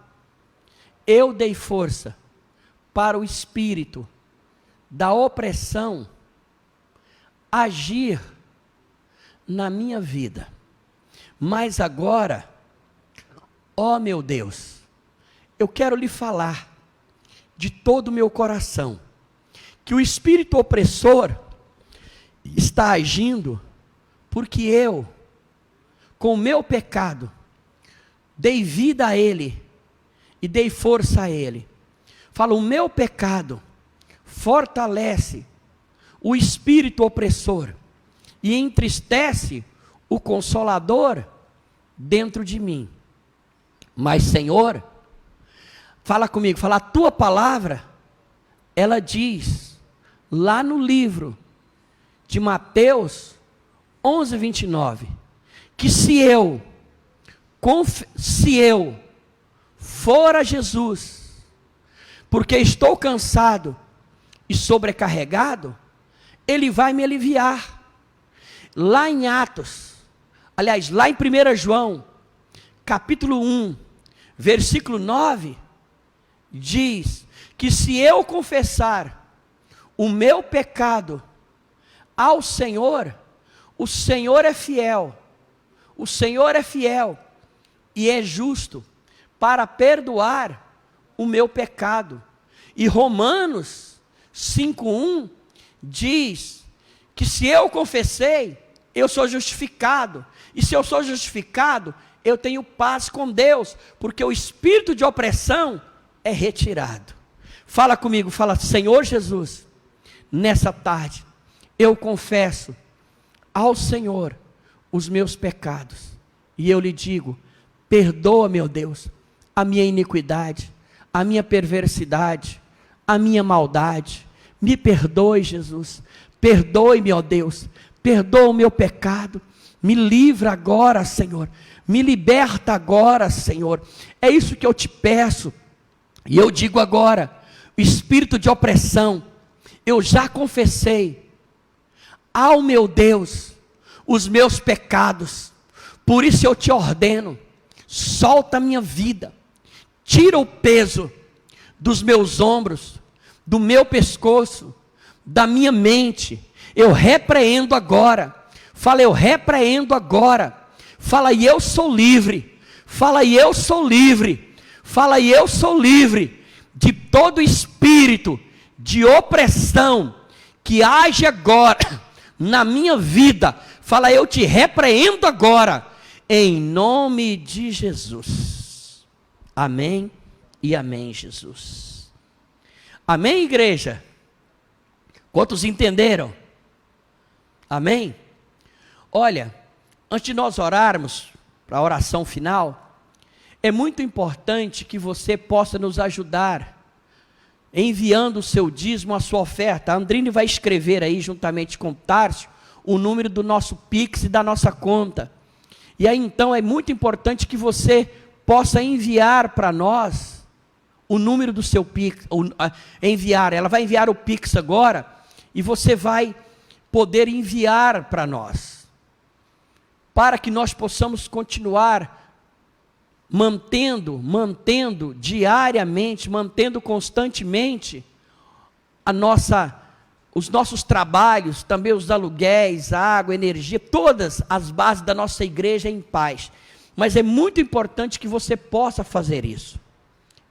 eu dei força para o espírito da opressão agir na minha vida. Mas agora, ó meu Deus, eu quero lhe falar de todo o meu coração, que o espírito opressor está agindo, porque eu, com o meu pecado, dei vida a ele, e dei força a ele. Fala, o meu pecado fortalece o espírito opressor, e entristece o Consolador dentro de mim. Mas Senhor, fala comigo, fala, a tua palavra, ela diz, lá no livro de Mateus 11:29, que se eu for a Jesus, porque estou cansado e sobrecarregado, Ele vai me aliviar. Lá em Atos, aliás, lá em 1 João, capítulo 1, versículo 9, diz que se eu confessar o meu pecado ao Senhor, o Senhor é fiel, e é justo para perdoar o meu pecado. E Romanos 5:1 diz que se eu confessei, eu sou justificado, e se eu sou justificado, eu tenho paz com Deus, porque o espírito de opressão é retirado. Fala comigo, fala, Senhor Jesus, nessa tarde, eu confesso ao Senhor os meus pecados, e eu lhe digo, perdoa, meu Deus, a minha iniquidade, a minha perversidade, a minha maldade. Me perdoe, Jesus, perdoe-me, ó Deus, perdoa o meu pecado, Me livra agora, Senhor. Me liberta agora, Senhor. É isso que eu te peço. E eu digo agora, o espírito de opressão, eu já confessei ao meu Deus os meus pecados. Por isso eu te ordeno, solta a minha vida. Tira o peso dos meus ombros, do meu pescoço, da minha mente. Eu repreendo agora. Fala, eu repreendo agora. Fala, e eu sou livre. Fala, e eu sou livre. Fala, e eu sou livre de todo espírito de opressão que age agora na minha vida. Fala, eu te repreendo agora, em nome de Jesus. Amém e amém, Jesus. Amém, igreja? Quantos entenderam? Amém? Olha, antes de nós orarmos para a oração final, é muito importante que você possa nos ajudar, enviando o seu dízimo, a sua oferta. A Andrine vai escrever aí, juntamente com o Tárcio, o número do nosso Pix e da nossa conta. E aí então é muito importante que você possa enviar para nós o número do seu Pix, ela vai enviar o Pix agora, e você vai poder enviar para nós, para que nós possamos continuar mantendo diariamente, mantendo constantemente os nossos trabalhos, também os aluguéis, água, energia, todas as bases da nossa igreja em paz. Mas é muito importante que você possa fazer isso.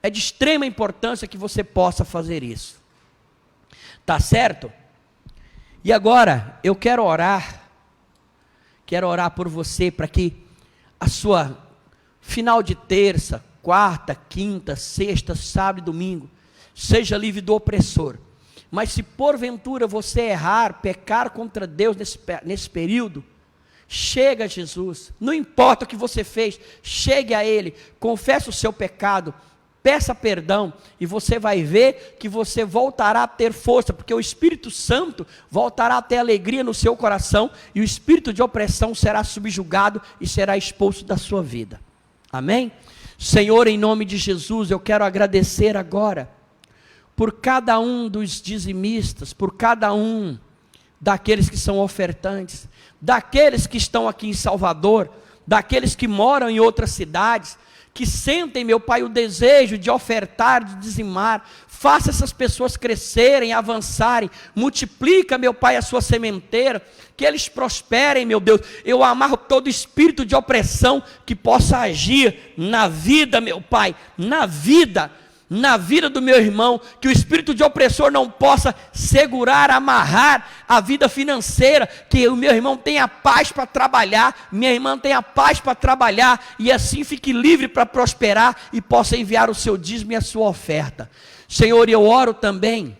É de extrema importância que você possa fazer isso. Tá certo? E agora, eu quero orar por você, para que a sua final de terça, quarta, quinta, sexta, sábado e domingo, seja livre do opressor. Mas se porventura você errar, pecar contra Deus nesse período, chega a Jesus, não importa o que você fez, chegue a Ele, confesse o seu pecado, peça perdão, e você vai ver que você voltará a ter força, porque o Espírito Santo voltará a ter alegria no seu coração, e o espírito de opressão será subjugado e será expulso da sua vida. Amém? Senhor, em nome de Jesus, eu quero agradecer agora por cada um dos dizimistas, por cada um daqueles que são ofertantes, daqueles que estão aqui em Salvador, daqueles que moram em outras cidades, que sentem, meu Pai, o desejo de ofertar, de dizimar. Faça essas pessoas crescerem, avançarem, multiplica, meu Pai, a sua sementeira, que eles prosperem, meu Deus. Eu amarro todo espírito de opressão que possa agir na vida, meu Pai, na vida do meu irmão, que o espírito de opressor não possa segurar, amarrar a vida financeira, que o meu irmão tenha paz para trabalhar, minha irmã tenha paz para trabalhar, e assim fique livre para prosperar, e possa enviar o seu dízimo e a sua oferta. Senhor, eu oro também,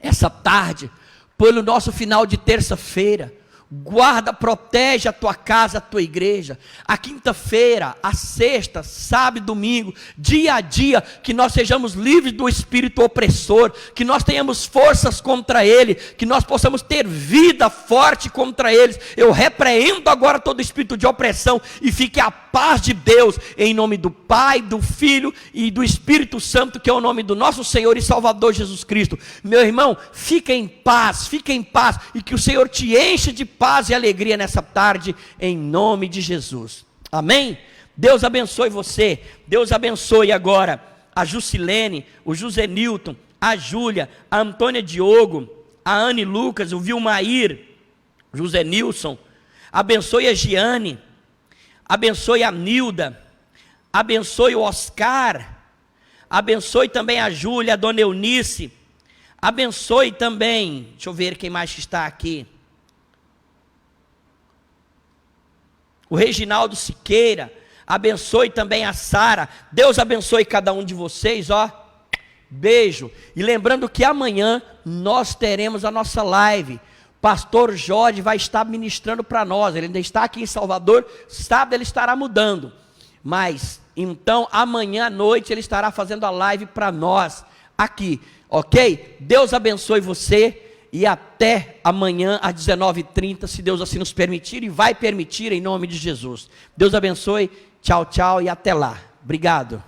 essa tarde, pelo nosso final de terça-feira. Guarda, protege a tua casa, a tua igreja, a quinta-feira, a sexta, sábado e domingo, dia a dia, que nós sejamos livres do espírito opressor, que nós tenhamos forças contra ele, que nós possamos ter vida forte contra eles. Eu repreendo agora todo espírito de opressão, e fique a paz de Deus, em nome do Pai, do Filho e do Espírito Santo, que é o nome do nosso Senhor e Salvador Jesus Cristo. Meu irmão, fica em paz, e que o Senhor te enche de paz e alegria nessa tarde, em nome de Jesus. Amém? Deus abençoe você. Deus abençoe agora a Jusilene, o José Nilton, a Júlia, a Antônia Diogo, a Anne Lucas, o Vilmair, José Nilson. Abençoe a Giane, abençoe a Nilda, abençoe o Oscar, abençoe também a Júlia, a Dona Eunice, abençoe também, deixa eu ver quem mais está aqui, o Reginaldo Siqueira, abençoe também a Sara. Deus abençoe cada um de vocês, ó, beijo. E lembrando que amanhã nós teremos a nossa live. Pastor Jorge vai estar ministrando para nós. Ele ainda está aqui em Salvador, sábado ele estará mudando, mas então amanhã à noite ele estará fazendo a live para nós aqui, ok? Deus abençoe você. e até amanhã às 19h30, se Deus assim nos permitir, e vai permitir em nome de Jesus. Deus abençoe, tchau, tchau e até lá. Obrigado.